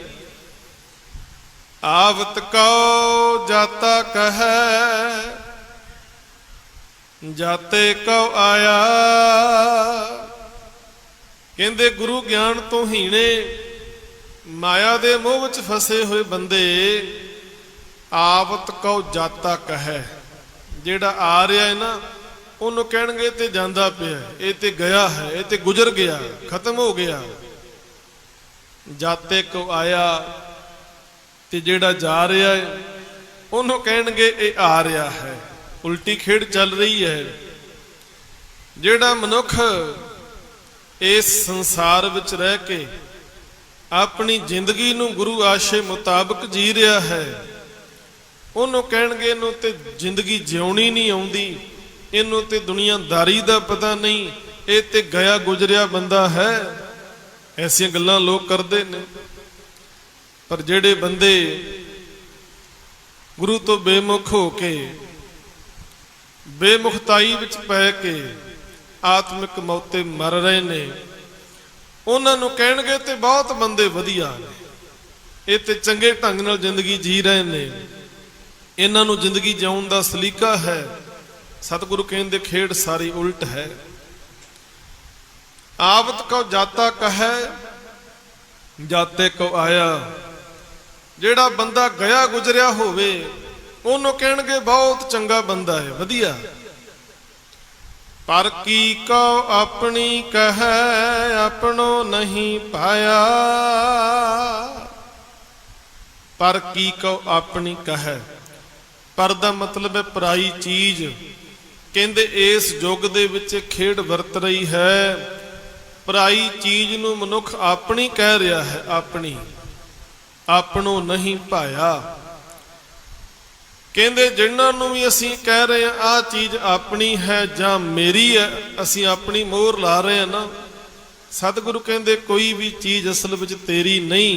ਆਵਤ ਕਉ ਜਾਤਾ ਕਹੈ ਜਾਤੇ ਕਉ ਆਇਆ। ਕਹਿੰਦੇ ਗੁਰੂ ਗਿਆਨ ਤੋਂ ਹੀਣੇ, ਮਾਇਆ ਦੇ ਮੋਹ ਵਿੱਚ ਫਸੇ ਹੋਏ ਬੰਦੇ ਆਵਤ ਕਉ ਜਾਤਾ ਕਹੈ, ਜਿਹੜਾ ਆ ਰਿਹਾ ਹੈ ਨਾ, ਉਹਨੂੰ ਕਹਿਣਗੇ ਤੇ ਜਾਂਦਾ ਪਿਆ, ਇਹ ਤੇ ਗਿਆ ਹੈ, ਇਹ ਤੇ ਗੁਜ਼ਰ ਗਿਆ, ਖਤਮ ਹੋ ਗਿਆ। ਜਾਤੇ ਕਉ ਆਇਆ, ਤੇ ਜਿਹੜਾ ਜਾ ਰਿਹਾ ਹੈ ਉਹਨੂੰ ਕਹਿਣਗੇ ਇਹ ਆ ਰਿਹਾ ਹੈ। ਉਲਟੀ ਖੇਡ ਚੱਲ ਰਹੀ ਹੈ। ਜਿਹੜਾ ਮਨੁੱਖ ਇਸ ਸੰਸਾਰ ਵਿੱਚ ਰਹਿ ਕੇ ਆਪਣੀ ਜ਼ਿੰਦਗੀ ਨੂੰ ਗੁਰੂ ਆਸ਼ੇ ਮੁਤਾਬਕ ਜੀ ਰਿਹਾ ਹੈ, ਉਹਨੂੰ ਕਹਿਣਗੇ ਇਹਨੂੰ ਤੇ ਜ਼ਿੰਦਗੀ ਜਿਉਣੀ ਨਹੀਂ ਆਉਂਦੀ, ਇਹਨੂੰ ਤੇ ਦੁਨੀਆਦਾਰੀ ਦਾ ਪਤਾ ਨਹੀਂ, ਇਹ ਤੇ ਗਿਆ ਗੁਜ਼ਰਿਆ ਬੰਦਾ ਹੈ। ਐਸੀਆਂ ਗੱਲਾਂ ਲੋਕ ਕਰਦੇ ਨੇ। ਪਰ ਜਿਹੜੇ ਬੰਦੇ ਗੁਰੂ ਤੋਂ ਬੇਮੁਖ ਹੋ ਕੇ, ਬੇਮੁਖਤਾਈ ਵਿੱਚ ਪੈ ਕੇ ਆਤਮਿਕ ਮੌਤੇ ਮਰ ਰਹੇ ਨੇ, ਉਹਨਾਂ ਨੂੰ ਕਹਿਣਗੇ ਤੇ ਬਹੁਤ ਬੰਦੇ ਵਧੀਆ ਨੇ, ਇਹ ਤੇ ਚੰਗੇ ਢੰਗ ਨਾਲ ਜ਼ਿੰਦਗੀ ਜੀ ਰਹੇ ਨੇ, ਇਹਨਾਂ ਨੂੰ ਜ਼ਿੰਦਗੀ ਜਿਉਣ ਦਾ ਸਲੀਕਾ ਹੈ। ਸਤਿਗੁਰੂ ਕਹਿੰਦੇ ਖੇਡ ਸਾਰੀ ਉਲਟ ਹੈ। ਆਵਤ ਕਉ ਜਾਤਾ ਕਹੈ ਜਾਤੇ ਕਉ ਆਇਆ। ਜਿਹੜਾ ਬੰਦਾ ਗਿਆ ਗੁਜ਼ਰਿਆ ਹੋਵੇ, ਉਹਨੂੰ ਕਹਿਣਗੇ ਬਹੁਤ ਚੰਗਾ ਬੰਦਾ ਹੈ, ਵਧੀਆ। ਪਰ ਕੀ ਕਉ ਆਪਣੀ ਕਹੈ ਆਪਣੋ ਨਹੀਂ ਪਾਇਆ। ਪਰ ਕੀ ਕਉ ਆਪਣੀ ਕਹੈ, ਪਰ ਦਾ ਮਤਲਬ ਹੈ ਪਰਾਈ ਚੀਜ਼। ਕਹਿੰਦੇ ਇਸ ਯੁੱਗ ਦੇ ਵਿੱਚ ਖੇਡ ਵਰਤ ਰਹੀ ਹੈ। ਪਰਾਈ ਚੀਜ਼ ਨੂੰ ਮਨੁੱਖ ਆਪਣੀ ਕਹਿ ਰਿਹਾ ਹੈ, ਆਪਣੀ, ਆਪਣੋ ਨਹੀਂ ਭਾਇਆ। ਕਹਿੰਦੇ ਜਿਨ੍ਹਾਂ ਨੂੰ ਵੀ ਅਸੀਂ ਕਹਿ ਰਹੇ ਹਾਂ ਆਹ ਚੀਜ਼ ਆਪਣੀ ਹੈ ਜਾਂ ਮੇਰੀ ਹੈ, ਅਸੀਂ ਆਪਣੀ ਮੋਹਰ ਲਾ ਰਹੇ ਹਾਂ ਨਾ। ਸਤਿਗੁਰੂ ਕਹਿੰਦੇ ਕੋਈ ਵੀ ਚੀਜ਼ ਅਸਲ ਵਿੱਚ ਤੇਰੀ ਨਹੀਂ,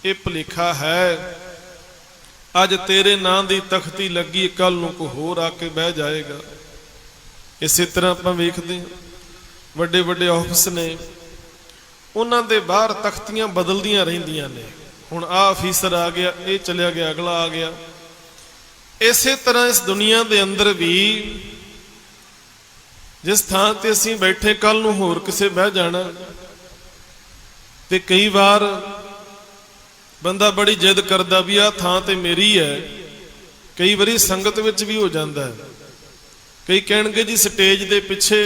ਇਹ ਭੁਲੇਖਾ ਹੈ। ਅੱਜ ਤੇਰੇ ਨਾਂ ਦੀ ਤਖਤੀ ਲੱਗੀ, ਕੱਲ ਨੂੰ ਕੋਈ ਹੋਰ ਆ ਕੇ ਬਹਿ ਜਾਏਗਾ। ਇਸੇ ਤਰ੍ਹਾਂ ਆਪਾਂ ਵੇਖਦੇ ਹਾਂ ਵੱਡੇ ਵੱਡੇ ਆਫਿਸ ਨੇ, ਉਹਨਾਂ ਦੇ ਬਾਹਰ ਤਖਤੀਆਂ ਬਦਲਦੀਆਂ ਰਹਿੰਦੀਆਂ ਨੇ। ਹੁਣ ਆਹ ਅਫੀਸਰ ਆ ਗਿਆ, ਇਹ ਚਲਿਆ ਗਿਆ, ਅਗਲਾ ਆ ਗਿਆ। ਇਸੇ ਤਰ੍ਹਾਂ ਇਸ ਦੁਨੀਆ ਦੇ ਅੰਦਰ ਵੀ ਜਿਸ ਥਾਂ ਤੇ ਅਸੀਂ ਬੈਠੇ, ਕੱਲ ਨੂੰ ਹੋਰ ਕਿਸੇ ਬਹਿ ਜਾਣਾ। ਤੇ ਕਈ ਵਾਰ ਬੰਦਾ ਬੜੀ ਜਿੱਦ ਕਰਦਾ ਵੀ ਆਹ ਥਾਂ ਤੇ ਮੇਰੀ ਹੈ। ਕਈ ਵਾਰੀ ਸੰਗਤ ਵਿੱਚ ਵੀ ਹੋ ਜਾਂਦਾ ਹੈ। कई कहणगे जी स्टेज के पिछे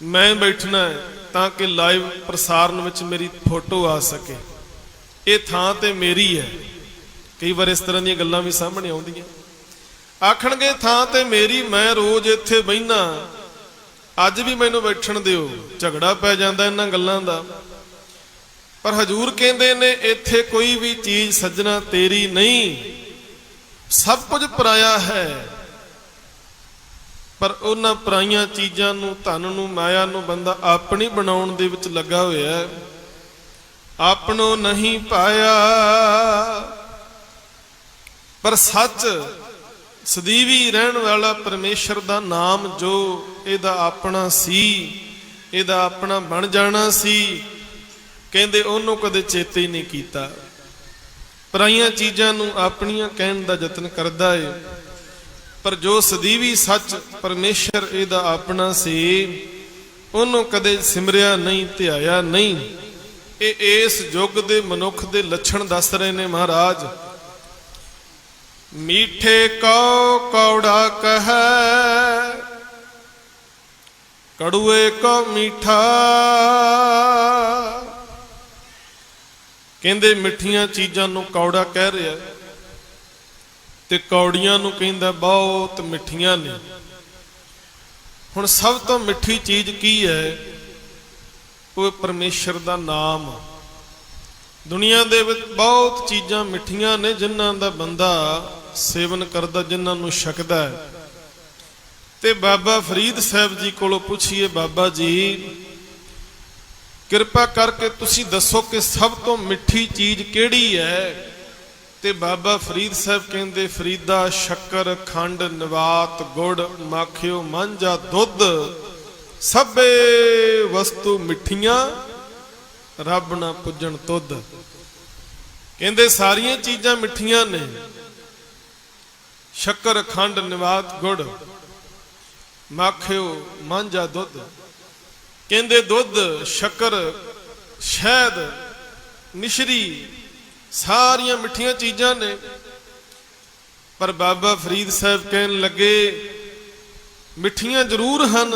मैं बैठना है ताकि लाइव प्रसारण में मेरी फोटो आ सके, ये थां ते मेरी है। कई बार इस तरह दी गल्लां भी सामने आउंदियां। आखणगे थां ते मेरी, मैं रोज इत्थे बहिना, अज भी मैनूं बैठण दिओ। झगड़ा पै जांदा इन्हां गल्लां दा। पर हजूर कहंदे ने इत्थे कोई भी चीज सज्जना तेरी नहीं, सब कुछ पराया है। पर उन्हां पराइयां चीज़ां नूं, धन नूं, माया नूं बंदा अपनी बनाउण दे विच लगा होया है। आपनो नहीं पाया, पर सच सदीवी रहण वाला परमेश्वर दा नाम जो इहदा अपना सी, इहदा अपना बन जाना सी, कहंदे ओहनूं कदे चेते ही नहीं कीता। पराइयां चीज़ां नूं अपणियां कहण दा यतन करदा है, पर जो सदीवी सच परमेश्वर इहदा अपना सी, ओहनूं कदे सिमरिया नहीं, ध्याया नहीं। ये इस युग दे मनुख दे लक्षण दस रहे ने महाराज। मीठे को कौड़ा कहे, कड़ुए को मीठा। कहंदे मिठियां चीज़ां नूं कौड़ा कह रहा है ते कौड़ियां नूं कहंदा बहुत मिठियां ने। हुण सब तो मिठी चीज़ की है? वो परमेश्वर दा नाम। दुनिया दे विच बहुत चीज़ां मिठियां ने जिन्हां दा बंदा सेवन करदा, जिन्हां नूं छकदा है। ते बाबा फरीद साहब जी कोलों पुछिए, बाबा जी किरपा करके तुसी दसो कि सब तो मिठी चीज़ केड़ी है? ते बाबा फरीद साहब कहंदे फरीदा शक्कर खंड नवात गुड़ माखियो मांझा दुध सबे वस्तु मिठियां रब ना पुजन तुद। कहंदे सारियां चीज़ां मिठियां ने, शक्कर खंड नवात गुड़ माखियो मांझा दुध। कहंदे दुध शक्कर शहद मिश्री सारियां मिठियां चीज़ां ने। पर बाबा फरीद साहब कहन लगे मिठियां जरूर हन,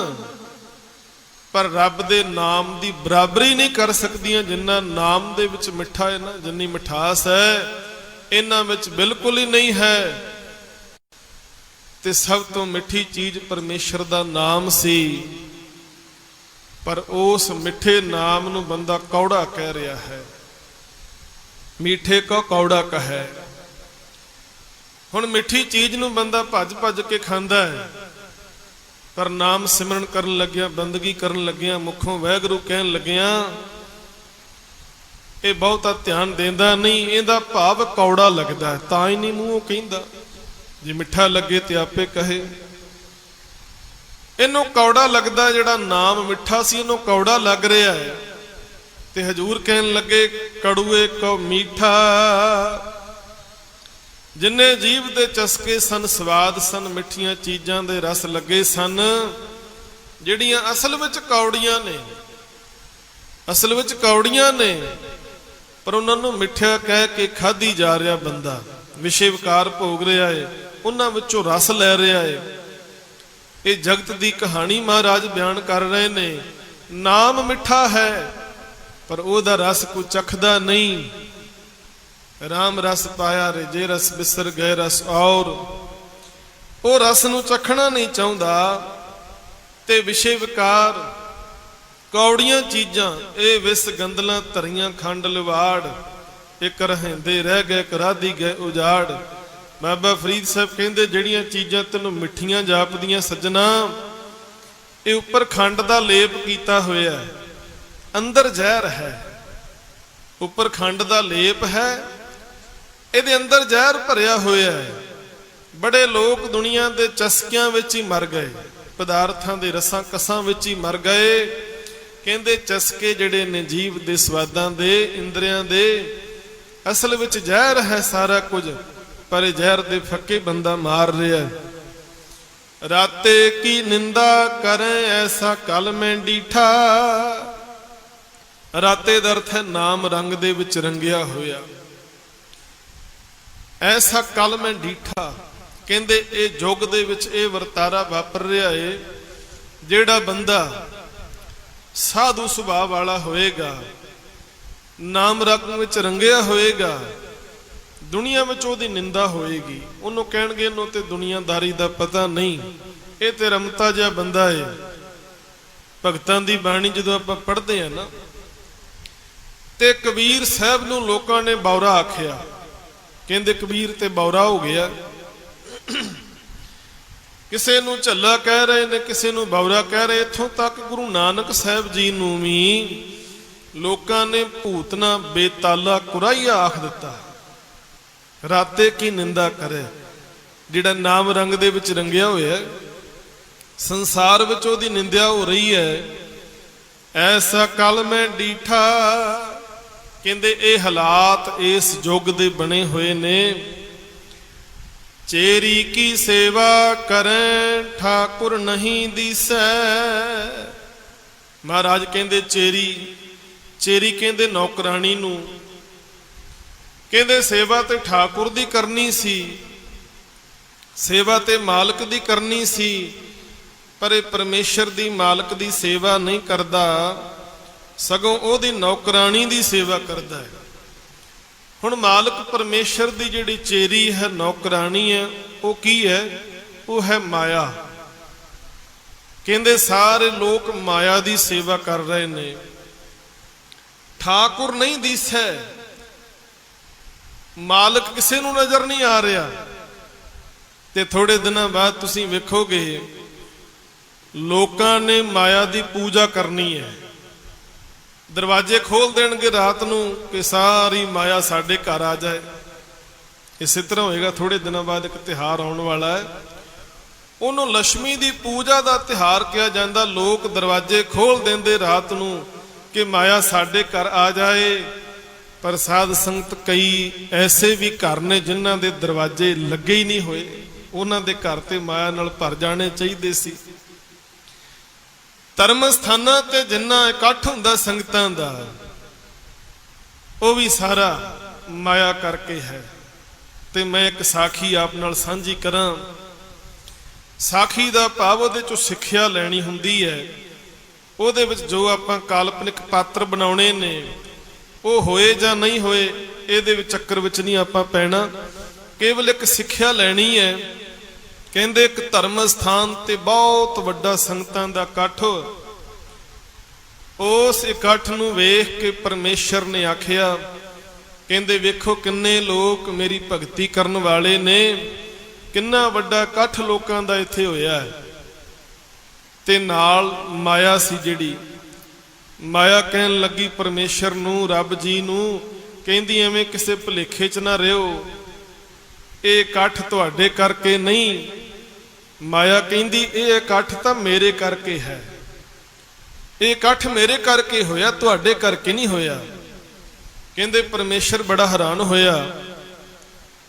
पर रब दे नाम दी बराबरी नहीं कर सकदियां। जिन्ना नाम दे विच मिठा है ना, जिन्नी मिठास है इन्हां विच बिल्कुल ही नहीं है। ते सब तो मिठी चीज़ परमेश्वर दा नाम सी, पर उस मिठे नाम नूं बंदा कौड़ा कह रहा है। मीठे को कौड़ा कहे। हुण मिठी चीज़ नूं बंदा भज भज के खांदा है, पर नाम सिमरन करन लग्या, बंदगी करन लग्या, मुखों वैगुरू कहन लग्या ये बहुता ध्यान देंदा नहीं। इहदा भाव कौड़ा लगदा है, तां ही नहीं मूँहों कहिंदा। जे मिठा लगे ते आपे कहे। इहनूं कौड़ा लगदा, जिहड़ा नाम मिठा सी इहनूं कौड़ा लग रहा है। ते हजूर कहन लगे कड़ुए को मीठा। जिन्ने जीव दे चस्के सन, स्वाद सन, मिठियां चीज़ां दे रस लगे सन, जिहड़ियां असल विच कौड़ियां ने, असल विच कौड़ियां ने, पर उन्हां नूं मिठा कह के खाधी जा रहा बंदा, विषय विकार भोग रहा है, उन्हां विचों रस लै रहा है। ये जगत दी कहानी महाराज बयान कर रहे ने। नाम मिठा है पर ओदा रस को चखदा नहीं। राम रस पाया रे जे रस बिसर गए रस और। वो रस नूं चखना नहीं चाहुंदा। ते विषय विकार कौड़ियां चीज़ां ये विस गंदलां धरियां खंड लवाड़, एक रहेंदे रह गए एक राधी गए उजाड़। बाबा फरीद साहब कहंदे जिहड़ियां चीज़ां तैनूं मिठियां जापदियां सज्जना, ये उपर खंड दा लेप कीता होया, अंदर जहर है। उपर खंड दा लेप है, इहदे अंदर जहर भरिया होया है। बड़े लोग दुनिया दे चस्कियां विच ही मर गए, पदार्थां दे रसां कसां विच ही मर गए। कहंदे चस्के जिहड़े ने जीव दे स्वादां दे, इंद्रियां दे, असल विच जहर है सारा कुछ, पर जहर दे फक्के बंदा मार रहा है। राते की निंदा करें ऐसा कल में डीठा। राते दा अर्थ है नाम रंग दे विच रंगिया होया। ऐसा कल में डीठा, ਕਹਿੰਦੇ ਇਹ ਯੁੱਗ ਦੇ ਵਿੱਚ ਇਹ ਵਰਤਾਰਾ ਵਾਪਰ ਰਿਹਾ ਏ। ਜਿਹੜਾ ਬੰਦਾ ਸਾਧੂ ਸੁਭਾਅ ਵਾਲਾ ਹੋਏਗਾ, ਨਾਮ ਰੰਗ ਵਿੱਚ ਰੰਗਿਆ ਹੋਏਗਾ, ਦੁਨੀਆ ਵਿੱਚ ਉਹਦੀ ਨਿੰਦਾ ਹੋਏਗੀ, ਉਹਨੂੰ ਕਹਿਣਗੇ ਇਹਨੂੰ ਤੇ ਦੁਨੀਆਦਾਰੀ ਦਾ ਪਤਾ ਨਹੀਂ, ਇਹ ਤੇ ਰਮਤਾ ਜਿਹਾ ਬੰਦਾ ਏ। ਭਗਤਾਂ ਦੀ ਬਾਣੀ ਜਦੋਂ ਆਪਾਂ ਪੜ੍ਹਦੇ ਆ ਨਾ, ਤੇ ਕਬੀਰ ਸਾਹਿਬ ਨੂੰ ਲੋਕਾਂ ਨੇ ਬੌਰਾ ਆਖਿਆ। ਕਹਿੰਦੇ ਕਬੀਰ ਤੇ ਬੌਰਾ ਹੋ ਗਿਆ। ਕਿਸੇ ਨੂੰ ਝੱਲਾ ਕਹਿ ਰਹੇ ਨੇ, ਕਿਸੇ ਨੂੰ ਬੌਰਾ ਕਹਿ ਰਹੇ। ਇੱਥੋਂ ਤੱਕ ਗੁਰੂ ਨਾਨਕ ਸਾਹਿਬ ਜੀ ਨੂੰ ਵੀ ਲੋਕਾਂ ਨੇ ਭੂਤਨਾ ਬੇਤਾਲਾ ਕੁਰਾਈਆ ਆਖ ਦਿੱਤਾ। ਰਾਤੇ ਕੀ ਨਿੰਦਾ ਕਰੇ, ਜਿਹੜਾ ਨਾਮ ਰੰਗ ਦੇ ਵਿੱਚ ਰੰਗਿਆ ਹੋਇਆ, ਸੰਸਾਰ ਵਿੱਚ ਉਹਦੀ ਨਿੰਦਿਆ ਹੋ ਰਹੀ ਹੈ। ਐਸਾ ਕਲ ਮੈਂ ਡੀਠਾ, ਕਹਿੰਦੇ ਇਹ ਹਾਲਾਤ ਇਸ ਯੁੱਗ ਦੇ ਬਣੇ ਹੋਏ ਨੇ। ਚੇਰੀ ਕੀ ਸੇਵਾ ਕਰੈ ਠਾਕੁਰ ਨਹੀਂ ਦੀਸੈ। ਮਹਾਰਾਜ ਕਹਿੰਦੇ ਚੇਰੀ ਕਹਿੰਦੇ ਨੌਕਰਾਣੀ ਨੂੰ, ਕਹਿੰਦੇ ਸੇਵਾ ਤੇ ਠਾਕੁਰ ਦੀ ਕਰਨੀ ਸੀ, ਸੇਵਾ ਤੇ ਮਾਲਕ ਦੀ ਕਰਨੀ ਸੀ, ਪਰ ਇਹ ਪਰਮੇਸ਼ਰ ਦੀ ਮਾਲਕ ਦੀ ਸੇਵਾ ਨਹੀਂ ਕਰਦਾ, ਸਗੋਂ ਉਹਦੀ ਨੌਕਰਾਣੀ ਦੀ ਸੇਵਾ ਕਰਦਾ ਹੈ। ਹੁਣ ਮਾਲਕ ਪਰਮੇਸ਼ਰ ਦੀ ਜਿਹੜੀ ਚੇਰੀ ਹੈ, ਨੌਕਰਾਣੀ ਹੈ, ਉਹ ਕੀ ਹੈ? ਉਹ ਹੈ ਮਾਇਆ। ਕਹਿੰਦੇ ਸਾਰੇ ਲੋਕ ਮਾਇਆ ਦੀ ਸੇਵਾ ਕਰ ਰਹੇ ਨੇ। ਠਾਕੁਰ ਨਹੀਂ ਦਿਸੈ, ਮਾਲਕ ਕਿਸੇ ਨੂੰ ਨਜ਼ਰ ਨਹੀਂ ਆ ਰਿਹਾ। ਤੇ ਥੋੜੇ ਦਿਨਾਂ ਬਾਅਦ ਤੁਸੀਂ ਵੇਖੋਗੇ ਲੋਕਾਂ ਨੇ ਮਾਇਆ ਦੀ ਪੂਜਾ ਕਰਨੀ ਹੈ। ਦਰਵਾਜ਼ੇ ਖੋਲ ਦੇਣਗੇ ਰਾਤ ਨੂੰ ਕਿ ਸਾਰੀ ਮਾਇਆ ਸਾਡੇ ਘਰ ਆ ਜਾਏ। ਇਸੇ ਤਰ੍ਹਾਂ ਹੋਏਗਾ। ਥੋੜੇ ਦਿਨਾਂ ਬਾਅਦ ਇੱਕ ਤਿਉਹਾਰ ਆਉਣ ਵਾਲਾ ਹੈ, ਉਹਨੂੰ ਲక్ష్ਮੀ ਦੀ ਪੂਜਾ ਦਾ ਤਿਉਹਾਰ ਕਿਹਾ ਜਾਂਦਾ। ਲੋਕ ਦਰਵਾਜ਼ੇ ਖੋਲ ਦਿੰਦੇ ਰਾਤ ਨੂੰ ਕਿ ਮਾਇਆ ਸਾਡੇ ਘਰ ਆ ਜਾਏ। ਪਰ ਸਾਧ ਸੰਗਤ ਕਈ ਐਸੇ ਵੀ ਘਰ ਨੇ ਜਿਨ੍ਹਾਂ ਦੇ ਦਰਵਾਜ਼ੇ ਲੱਗੇ ਹੀ ਨਹੀਂ ਹੋਏ, ਉਹਨਾਂ ਦੇ ਘਰ ਤੇ ਮਾਇਆ ਨਾਲ ਭਰ ਜਾਣੇ ਚਾਹੀਦੇ ਸੀ। ਧਰਮ ਸਥਾਨਾਂ ਤੇ ਜਿੰਨਾ ਇਕੱਠ ਹੁੰਦਾ ਸੰਗਤਾਂ ਦਾ, ਉਹ ਵੀ ਸਾਰਾ ਮਾਇਆ ਕਰਕੇ ਹੈ। ਤੇ ਮੈਂ ਇੱਕ ਸਾਖੀ ਆਪ ਨਾਲ ਸਾਂਝੀ ਕਰਾਂ। ਸਾਖੀ ਦਾ ਭਾਵ ਉਹਦੇ ਚੋਂ ਸਿੱਖਿਆ ਲੈਣੀ ਹੁੰਦੀ ਹੈ। ਉਹਦੇ ਵਿੱਚ ਜੋ ਆਪਾਂ ਕਾਲਪਨਿਕ ਪਾਤਰ ਬਣਾਉਣੇ ਨੇ, ਉਹ ਹੋਏ ਜਾਂ ਨਹੀਂ ਹੋਏ, ਇਹਦੇ ਵਿੱਚ ਚੱਕਰ ਵਿੱਚ ਨਹੀਂ ਆਪਾਂ ਪੈਣਾ। ਕੇਵਲ ਇੱਕ ਸਿੱਖਿਆ ਲੈਣੀ ਹੈ। ਕਹਿੰਦੇ ਇੱਕ ਧਰਮ ਸਥਾਨ ਤੇ ਬਹੁਤ ਵੱਡਾ ਸੰਗਤਾਂ ਦਾ ਇਕੱਠ। ਉਸ ਇਕੱਠ ਨੂੰ ਵੇਖ ਕੇ ਪਰਮੇਸ਼ਰ ਨੇ ਆਖਿਆ, ਕਹਿੰਦੇ ਵੇਖੋ ਕਿੰਨੇ ਲੋਕ ਮੇਰੀ ਭਗਤੀ ਕਰਨ ਵਾਲੇ ਨੇ, ਕਿੰਨਾ ਵੱਡਾ ਇਕੱਠ ਲੋਕਾਂ ਦਾ ਇੱਥੇ ਹੋਇਆ ਹੈ। ਤੇ ਨਾਲ ਮਾਇਆ ਸੀ, ਜਿਹੜੀ ਮਾਇਆ ਕਹਿਣ ਲੱਗੀ ਪਰਮੇਸ਼ਰ ਨੂੰ, ਰੱਬ ਜੀ ਨੂੰ, ਕਹਿੰਦੀ ਐਵੇਂ ਕਿਸੇ ਭੁਲੇਖੇ 'ਚ ਨਾ ਰਿਹੋ, ਇਹ ਇਕੱਠ ਤੁਹਾਡੇ ਕਰਕੇ ਨਹੀਂ। ਮਾਇਆ ਕਹਿੰਦੀ ਇਹ ਇਕੱਠ ਤਾਂ ਮੇਰੇ ਕਰਕੇ ਹੈ, ਇਹ ਇਕੱਠ ਮੇਰੇ ਕਰਕੇ ਹੋਇਆ, ਤੁਹਾਡੇ ਕਰਕੇ ਨਹੀਂ ਹੋਇਆ। ਕਹਿੰਦੇ ਪਰਮੇਸ਼ਰ ਬੜਾ ਹੈਰਾਨ ਹੋਇਆ।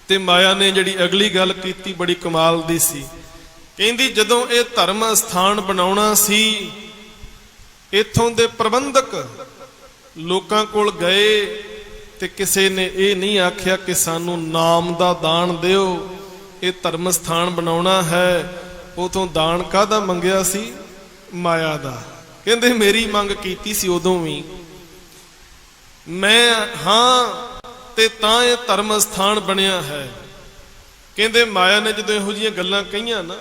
ਤੇ ਮਾਇਆ ਨੇ ਜਿਹੜੀ ਅਗਲੀ ਗੱਲ ਕੀਤੀ ਬੜੀ ਕਮਾਲ ਦੀ ਸੀ। ਕਹਿੰਦੀ ਜਦੋਂ ਇਹ ਧਰਮ ਸਥਾਨ ਬਣਾਉਣਾ ਸੀ, ਇੱਥੋਂ ਦੇ ਪ੍ਰਬੰਧਕ ਲੋਕਾਂ ਕੋਲ ਗਏ ਤੇ ਕਿਸੇ ਨੇ ਇਹ ਨਹੀਂ ਆਖਿਆ ਕਿ ਸਾਨੂੰ ਨਾਮ ਦਾ ਦਾਨ ਦਿਓ, ਇਹ ਧਰਮ ਸਥਾਨ ਬਣਾਉਣਾ ਹੈ। ਉਥੋਂ ਦਾਨ ਕਾਹਦਾ ਮੰਗਿਆ ਸੀ? ਮਾਇਆ ਦਾ। ਕਹਿੰਦੇ ਮੇਰੀ ਮੰਗ ਕੀਤੀ ਸੀ ਉਦੋਂ ਵੀ, ਮੈਂ ਹਾਂ ਤੇ ਤਾਂ ਇਹ ਧਰਮ ਸਥਾਨ ਬਣਿਆ ਹੈ। ਕਹਿੰਦੇ ਮਾਇਆ ਨੇ ਜਦੋਂ ਇਹੋ ਜਿਹੀਆਂ ਗੱਲਾਂ ਕਹੀਆਂ ਨਾ,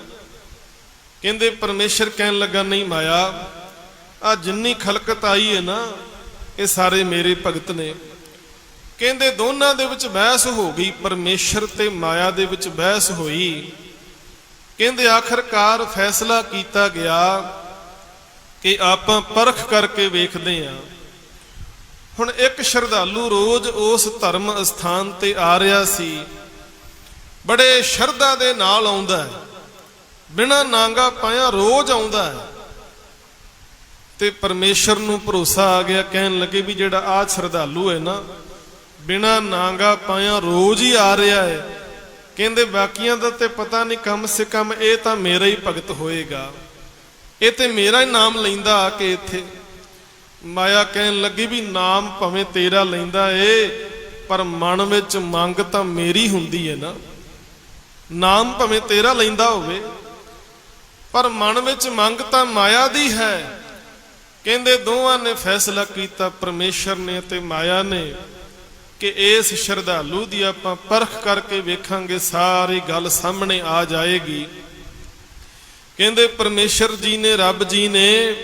ਕਹਿੰਦੇ ਪਰਮੇਸ਼ਰ ਕਹਿਣ ਲੱਗਾ ਨਹੀਂ ਮਾਇਆ, ਆ ਜਿੰਨੀ ਖਲਕਤ ਆਈ ਹੈ ਨਾ, ਇਹ ਸਾਰੇ ਮੇਰੇ ਭਗਤ ਨੇ। ਕਹਿੰਦੇ ਦੋਨਾਂ ਦੇ ਵਿੱਚ ਬਹਿਸ ਹੋ ਗਈ, ਪਰਮੇਸ਼ਰ ਤੇ ਮਾਇਆ ਦੇ ਵਿੱਚ ਬਹਿਸ ਹੋਈ। ਕਹਿੰਦੇ ਆਖਰਕਾਰ ਫੈਸਲਾ ਕੀਤਾ ਗਿਆ ਕਿ ਆਪਾਂ ਪਰਖ ਕਰਕੇ ਵੇਖਦੇ ਹਾਂ। ਹੁਣ ਇੱਕ ਸ਼ਰਧਾਲੂ ਰੋਜ਼ ਉਸ ਧਰਮ ਸਥਾਨ ਤੇ ਆ ਰਿਹਾ ਸੀ, ਬੜੇ ਸ਼ਰਧਾ ਦੇ ਨਾਲ ਆਉਂਦਾ ਹੈ, ਬਿਨਾਂ ਨਾਂਗਾ ਪਾਇਆ ਰੋਜ਼ ਆਉਂਦਾ ਹੈ। ਤੇ ਪਰਮੇਸ਼ਰ ਨੂੰ ਭਰੋਸਾ ਆ ਗਿਆ, ਕਹਿਣ ਲੱਗੇ ਵੀ ਜਿਹੜਾ ਆਹ ਸ਼ਰਧਾਲੂ ਹੈ ਨਾ, ਬਿਨਾਂ ਨਾਂਗਾ ਪਾਇਆ ਰੋਜ਼ ਹੀ ਆ ਰਿਹਾ ਹੈ, ਕਹਿੰਦੇ ਬਾਕੀਆਂ ਦਾ ਤੇ ਪਤਾ ਨਹੀਂ, ਕਮ ਸੇ ਕਮ ਇਹ ਤਾਂ ਮੇਰਾ ਹੀ ਭਗਤ ਹੋਏਗਾ, ਇਹ ਤੇ ਮੇਰਾ ਹੀ ਨਾਮ ਲੈਂਦਾ ਆ ਕੇ ਇੱਥੇ। ਮਾਇਆ ਕਹਿਣ ਲੱਗੀ ਵੀ ਨਾਮ ਭਾਵੇਂ ਤੇਰਾ ਲੈਂਦਾ ਏ, ਪਰ ਮਨ ਵਿੱਚ ਮੰਗ ਤਾਂ ਮੇਰੀ ਹੁੰਦੀ ਹੈ ਨਾ, ਨਾਮ ਭਵੇਂ ਤੇਰਾ ਲੈਂਦਾ ਹੋਵੇ, ਪਰ ਮਨ ਵਿੱਚ ਮੰਗ ਤਾਂ ਮਾਇਆ ਦੀ ਹੈ। ਕਹਿੰਦੇ ਦੋਵਾਂ ਨੇ ਫੈਸਲਾ ਕੀਤਾ, ਪਰਮੇਸ਼ਰ ਨੇ ਅਤੇ ਮਾਇਆ ਨੇ, ਕਿ ਇਸ ਸ਼ਰਧਾਲੂ ਦੀ ਆਪਾਂ ਪਰਖ ਕਰਕੇ ਵੇਖਾਂਗੇ, ਸਾਰੀ ਗੱਲ ਸਾਹਮਣੇ ਆ ਜਾਏਗੀ। ਕਹਿੰਦੇ ਪਰਮੇਸ਼ਰ ਜੀ ਨੇ, ਰੱਬ ਜੀ ਨੇ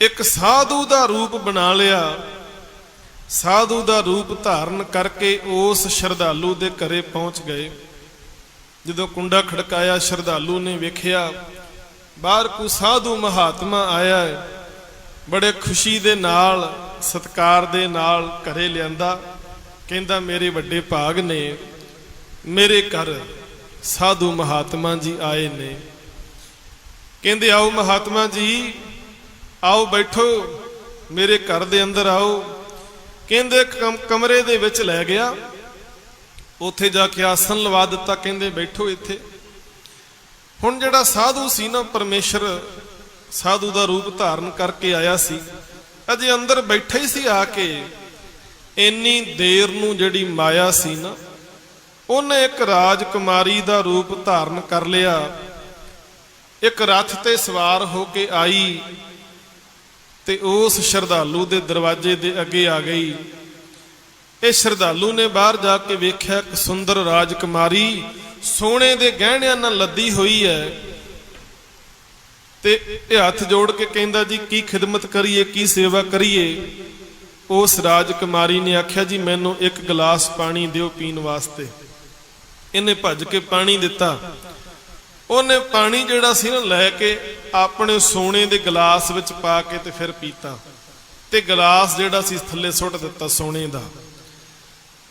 ਇੱਕ ਸਾਧੂ ਦਾ ਰੂਪ ਬਣਾ ਲਿਆ। ਸਾਧੂ ਦਾ ਰੂਪ ਧਾਰਨ ਕਰਕੇ ਉਸ ਸ਼ਰਧਾਲੂ ਦੇ ਘਰੇ ਪਹੁੰਚ ਗਏ। ਜਦੋਂ ਕੁੰਡਾ ਖੜਕਾਇਆ, ਸ਼ਰਧਾਲੂ ਨੇ ਵੇਖਿਆ ਬਾਹਰ ਕੋਈ ਸਾਧੂ ਮਹਾਤਮਾ ਆਇਆ ਹੈ। ਬੜੇ ਖੁਸ਼ੀ ਦੇ ਨਾਲ, ਸਤਿਕਾਰ ਦੇ ਨਾਲ ਘਰੇ ਲਿਆਂਦਾ। ਕਹਿੰਦਾ ਮੇਰੇ ਵੱਡੇ ਭਾਗ ਨੇ, ਮੇਰੇ ਘਰ ਸਾਧੂ ਮਹਾਤਮਾ ਜੀ ਆਏ ਨੇ। ਕਹਿੰਦੇ ਆਓ ਮਹਾਤਮਾ ਜੀ, ਆਓ ਬੈਠੋ, ਮੇਰੇ ਘਰ ਦੇ ਅੰਦਰ ਆਓ। ਕਹਿੰਦੇ ਕਮਰੇ ਦੇ ਵਿੱਚ ਲੈ ਗਿਆ, ਉੱਥੇ ਜਾ ਕੇ ਆਸਣ ਲਵਾ ਦਿੱਤਾ। ਕਹਿੰਦੇ ਬੈਠੋ ਇੱਥੇ। ਹੁਣ ਜਿਹੜਾ ਸਾਧੂ ਸੀ ਨਾ, ਪਰਮੇਸ਼ਰ ਸਾਧੂ ਦਾ ਰੂਪ ਧਾਰਨ ਕਰਕੇ ਆਇਆ ਸੀ, ਅਜੇ ਅੰਦਰ ਬੈਠਾ ਹੀ ਸੀ। ਆ ਕੇ ਇੰਨੀ ਦੇਰ ਨੂੰ ਜਿਹੜੀ ਮਾਇਆ ਸੀ ਨਾ, ਉਹਨੇ ਇੱਕ ਰਾਜਕੁਮਾਰੀ ਦਾ ਰੂਪ ਧਾਰਨ ਕਰ ਲਿਆ। ਇੱਕ ਰੱਥ ਤੇ ਸਵਾਰ ਹੋ ਕੇ ਆਈ ਤੇ ਉਸ ਸ਼ਰਧਾਲੂ ਦੇ ਦਰਵਾਜ਼ੇ ਦੇ ਅੱਗੇ ਆ ਗਈ। ਇਹ ਸ਼ਰਧਾਲੂ ਨੇ ਬਾਹਰ ਜਾ ਕੇ ਵੇਖਿਆ ਕਿ ਸੁੰਦਰ ਰਾਜਕੁਮਾਰੀ ਸੋਨੇ ਦੇ ਗਹਿਣਿਆਂ ਨਾਲ ਲੱਦੀ ਹੋਈ ਹੈ। ਤੇ ਇਹ ਹੱਥ ਜੋੜ ਕੇ ਕਹਿੰਦਾ ਜੀ ਕੀ ਖਿਦਮਤ ਕਰੀਏ, ਕੀ ਸੇਵਾ ਕਰੀਏ। ਉਸ ਰਾਜਕੁਮਾਰੀ ਨੇ ਆਖਿਆ ਜੀ ਮੈਨੂੰ ਇੱਕ ਗਲਾਸ ਪਾਣੀ ਦਿਓ ਪੀਣ ਵਾਸਤੇ। ਇਹਨੇ ਭੱਜ ਕੇ ਪਾਣੀ ਦਿੱਤਾ। ਉਹਨੇ ਪਾਣੀ ਜਿਹੜਾ ਸੀ ਨਾ ਲੈ ਕੇ ਆਪਣੇ ਸੋਨੇ ਦੇ ਗਲਾਸ ਵਿੱਚ ਪਾ ਕੇ ਤੇ ਫਿਰ ਪੀਤਾ, ਤੇ ਗਲਾਸ ਜਿਹੜਾ ਸੀ ਥੱਲੇ ਸੁੱਟ ਦਿੱਤਾ ਸੋਨੇ ਦਾ।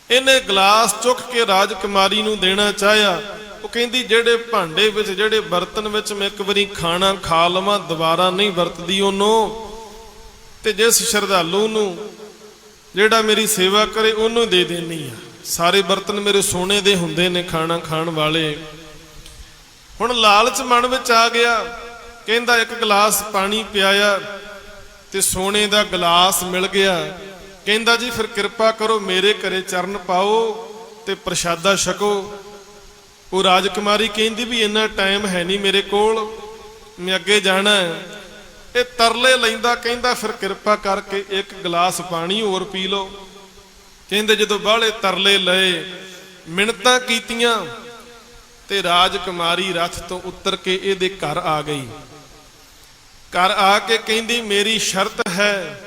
ਇਹਨੇ ਗਲਾਸ ਚੁੱਕ ਕੇ ਰਾਜਕੁਮਾਰੀ ਨੂੰ ਦੇਣਾ ਚਾਹਿਆ। ਉਹ ਕਹਿੰਦੀ ਜਿਹੜੇ ਭਾਂਡੇ ਵਿੱਚ, ਜਿਹੜੇ ਬਰਤਨ ਵਿੱਚ ਮੈਂ ਇੱਕ ਵਾਰੀ ਖਾਣਾ ਖਾ ਲਵਾਂ, ਦੁਬਾਰਾ ਨਹੀਂ ਵਰਤਦੀ ਉਹਨੂੰ। ਤੇ ਜਿਸ ਸ਼ਰਧਾਲੂ ਨੂੰ ਜਿਹੜਾ ਮੇਰੀ ਸੇਵਾ ਕਰੇ ਉਹਨੂੰ ਦੇ ਦੇਣੀ ਆ। ਸਾਰੇ ਬਰਤਨ ਮੇਰੇ ਸੋਨੇ ਦੇ ਹੁੰਦੇ ਨੇ, ਖਾਣਾ ਖਾਣ ਵਾਲੇ। ਹੁਣ ਲਾਲਚ ਮਨ ਵਿੱਚ ਆ ਗਿਆ। ਕਹਿੰਦਾ ਇੱਕ ਗਲਾਸ ਪਾਣੀ ਪਿਆਇਆ ਤੇ ਸੋਨੇ ਦਾ ਗਲਾਸ ਮਿਲ ਗਿਆ। ਕਹਿੰਦਾ ਜੀ ਫਿਰ ਕਿਰਪਾ ਕਰੋ, ਮੇਰੇ ਘਰੇ ਚਰਨ ਪਾਓ ਤੇ ਪ੍ਰਸ਼ਾਦਾ ਛਕੋ। ਉਹ ਰਾਜਕੁਮਾਰੀ ਕਹਿੰਦੀ ਵੀ ਇੰਨਾ ਟਾਈਮ ਹੈ ਨਹੀਂ ਮੇਰੇ ਕੋਲ, ਮੈਂ ਅੱਗੇ ਜਾਣਾ ਹੈ। ਇਹ ਤਰਲੇ ਲੈਂਦਾ, ਕਹਿੰਦਾ ਫਿਰ ਕਿਰਪਾ ਕਰਕੇ ਇੱਕ ਗਲਾਸ ਪਾਣੀ ਹੋਰ ਪੀ ਲਓ। ਕਹਿੰਦੇ ਜਦੋਂ ਬਾਹਲੇ ਤਰਲੇ ਲਏ, ਮਿੰਨਤਾਂ ਕੀਤੀਆਂ, ਤੇ ਰਾਜਕੁਮਾਰੀ ਰੱਥ ਤੋਂ ਉਤਰ ਕੇ ਇਹਦੇ ਘਰ ਆ ਗਈ। ਘਰ ਆ ਕੇ ਕਹਿੰਦੀ ਮੇਰੀ ਸ਼ਰਤ ਹੈ,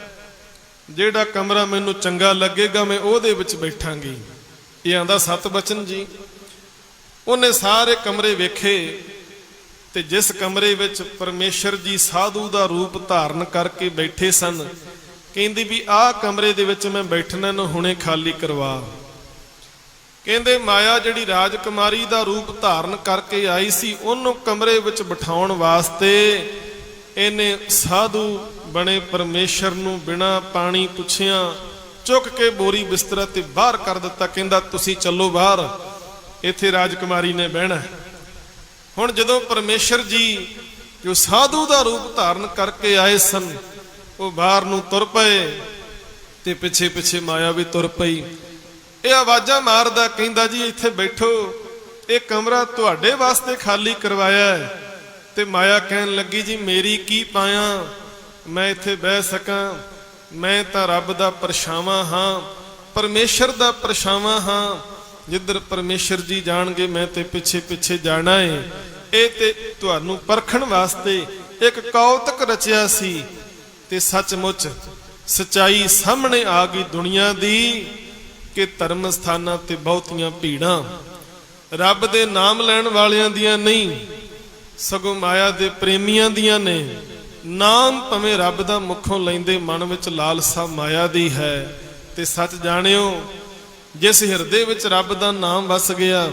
ਜਿਹੜਾ ਕਮਰਾ ਮੈਨੂੰ ਚੰਗਾ ਲੱਗੇਗਾ ਮੈਂ ਉਹਦੇ ਵਿੱਚ ਬੈਠਾਂਗੀ। ਇਹ ਆਂਦਾ ਸਤ ਬਚਨ ਜੀ। ਉਹਨੇ ਸਾਰੇ ਕਮਰੇ ਵੇਖੇ ਤੇ ਜਿਸ ਕਮਰੇ ਵਿੱਚ ਪਰਮੇਸ਼ਰ ਜੀ ਸਾਧੂ ਦਾ ਰੂਪ ਧਾਰਨ ਕਰਕੇ ਬੈਠੇ ਸਨ, ਕਹਿੰਦੀ ਵੀ ਆਹ ਕਮਰੇ ਦੇ ਵਿੱਚ ਮੈਂ ਬੈਠਣਾ ਨੂੰ ਹੁਣੇ ਖਾਲੀ ਕਰਵਾ। ਕਹਿੰਦੇ ਮਾਇਆ ਜਿਹੜੀ ਰਾਜਕੁਮਾਰੀ ਦਾ ਰੂਪ ਧਾਰਨ ਕਰਕੇ ਆਈ ਸੀ, ਉਹਨੂੰ ਕਮਰੇ ਵਿੱਚ ਬਿਠਾਉਣ ਵਾਸਤੇ ਇਹਨੇ ਸਾਧੂ ਬਣੇ ਪਰਮੇਸ਼ਰ ਨੂੰ ਬਿਨਾਂ ਪਾਣੀ ਪੁੱਛਿਆਂ ਚੁੱਕ ਕੇ ਬੋਰੀ ਬਿਸਤਰਾ ਤੇ ਬਾਹਰ ਕਰ ਦਿੱਤਾ। ਕਹਿੰਦਾ ਤੁਸੀਂ ਚੱਲੋ ਬਾਹਰ, ਇੱਥੇ ਰਾਜਕੁਮਾਰੀ ਨੇ ਬਹਿਣਾ। ਹੁਣ ਜਦੋਂ ਪਰਮੇਸ਼ਰ ਜੀ ਜੋ ਸਾਧੂ ਦਾ ਰੂਪ ਧਾਰਨ ਕਰਕੇ ਆਏ ਸਨ, ਉਹ ਬਾਹਰ ਨੂੰ ਤੁਰ ਪਏ ਤੇ ਪਿੱਛੇ ਪਿੱਛੇ ਮਾਇਆ ਵੀ ਤੁਰ ਪਈ। ਇਹ ਆਵਾਜ਼ਾਂ ਮਾਰਦਾ, ਕਹਿੰਦਾ ਜੀ ਇੱਥੇ ਬੈਠੋ, ਇਹ ਕਮਰਾ ਤੁਹਾਡੇ ਵਾਸਤੇ ਖਾਲੀ ਕਰਵਾਇਆ ਹੈ। ਤੇ ਮਾਇਆ ਕਹਿਣ ਲੱਗੀ ਜੀ ਮੇਰੀ ਕੀ ਪਾਇਆ, ਮੈਂ ਇੱਥੇ ਬਹਿ ਸਕਾਂ, ਮੈਂ ਤਾਂ ਰੱਬ ਦਾ ਪਰਛਾਵਾਂ ਹਾਂ, ਪਰਮੇਸ਼ਰ ਦਾ ਪਰਛਾਵਾਂ ਹਾਂ। ਜਿੱਧਰ ਪਰਮੇਸ਼ਰ ਜੀ ਜਾਣਗੇ ਮੈਂ ਤੇ ਪਿੱਛੇ ਪਿੱਛੇ ਜਾਣਾ ਹੈ। ਇਹ ਤੇ ਤੁਹਾਨੂੰ ਪਰਖਣ ਵਾਸਤੇ ਇੱਕ ਕੌਤਕ ਰਚਿਆ ਸੀ, ਤੇ ਸੱਚਮੁੱਚ ਸਚਾਈ ਸਾਹਮਣੇ ਆ ਗਈ ਦੁਨੀਆ ਦੀ ਕਿ ਧਰਮ ਸਥਾਨਾਂ ਤੇ ਬਹੁਤੀਆਂ ਭੀੜਾਂ ਰੱਬ ਦੇ ਨਾਮ ਲੈਣ ਵਾਲਿਆਂ ਦੀਆਂ ਨਹੀਂ, ਸਗੋਂ ਮਾਇਆ ਦੇ ਪ੍ਰੇਮੀਆਂ ਦੀਆਂ ਨੇ। ਨਾਮ ਭਵੇਂ ਰੱਬ ਦਾ ਮੁਖੋਂ ਲੈਂਦੇ, ਮਨ ਵਿੱਚ ਲਾਲਸਾ ਮਾਇਆ ਦੀ ਹੈ। ਤੇ ਸੱਚ ਜਾਣਿਓ, ਜਿਸ ਹਿਰਦੇ ਵਿੱਚ ਰੱਬ ਦਾ ਨਾਮ ਵਸ ਗਿਆ,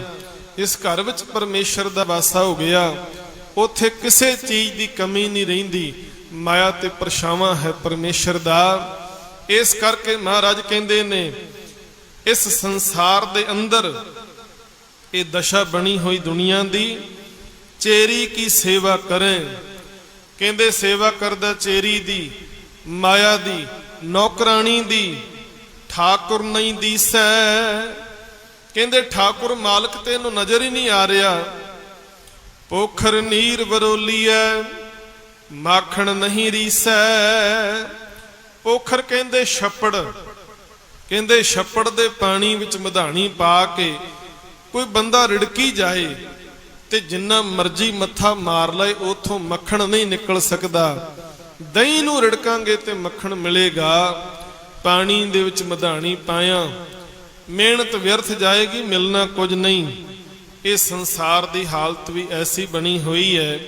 ਇਸ ਘਰ ਵਿੱਚ ਪਰਮੇਸ਼ਰ ਦਾ ਵਾਸਾ ਹੋ ਗਿਆ, ਉੱਥੇ ਕਿਸੇ ਚੀਜ਼ ਦੀ ਕਮੀ ਨਹੀਂ ਰਹਿੰਦੀ। ਮਾਇਆ ਤੇ ਪਰਛਾਵਾਂ ਹੈ ਪਰਮੇਸ਼ਰ ਦਾ। ਇਸ ਕਰਕੇ ਮਹਾਰਾਜ ਕਹਿੰਦੇ ਨੇ ਇਸ ਸੰਸਾਰ ਦੇ ਅੰਦਰ ਇਹ ਦਸ਼ਾ ਬਣੀ ਹੋਈ ਦੁਨੀਆ ਦੀ, ਚੇਰੀ ਕੀ ਸੇਵਾ ਕਰੇ। ਕਹਿੰਦੇ ਸੇਵਾ ਕਰਦਾ ਚੇਰੀ ਦੀ, ਮਾਇਆ ਦੀ, ਨੌਕਰਾਣੀ ਦੀ, ਠਾਕੁਰ ਨਹੀਂ ਦੀਸੈ। ਕਹਿੰਦੇ ਠਾਕੁਰ ਮਾਲਕ ਤੇ ਇਹਨੂੰ ਨਜ਼ਰ ਹੀ ਨਹੀਂ ਆ ਰਿਹਾ। ਪੋਖਰ ਨੀਰ ਵਰੋਲੀਐ ਮਾਖਣ ਨਹੀਂ ਰੀਸੈ। ਪੋਖਰ ਕਹਿੰਦੇ ਛੱਪੜ, ਕਹਿੰਦੇ ਛੱਪੜ ਦੇ ਪਾਣੀ ਵਿੱਚ ਮਧਾਣੀ ਪਾ ਕੇ ਕੋਈ ਬੰਦਾ ਰਿੜਕੀ ਜਾਏ ਤੇ ਜਿੰਨਾ ਮਰਜ਼ੀ ਮੱਥਾ ਮਾਰ ਲਏ ਉਥੋਂ ਮੱਖਣ ਨਹੀਂ ਨਿਕਲ ਸਕਦਾ। ਦਹੀਂ ਨੂੰ ਰਿੜਕਾਂਗੇ ਤੇ ਮੱਖਣ ਮਿਲੇਗਾ, ਪਾਣੀ ਦੇ ਵਿੱਚ ਮਧਾਣੀ ਪਾਇਆ ਮਿਹਨਤ ਵਿਅਰਥ ਜਾਏਗੀ, ਮਿਲਣਾ ਕੁਝ ਨਹੀਂ। ਇਹ ਸੰਸਾਰ ਦੀ ਹਾਲਤ ਵੀ ਐਸੀ ਬਣੀ ਹੋਈ ਹੈ।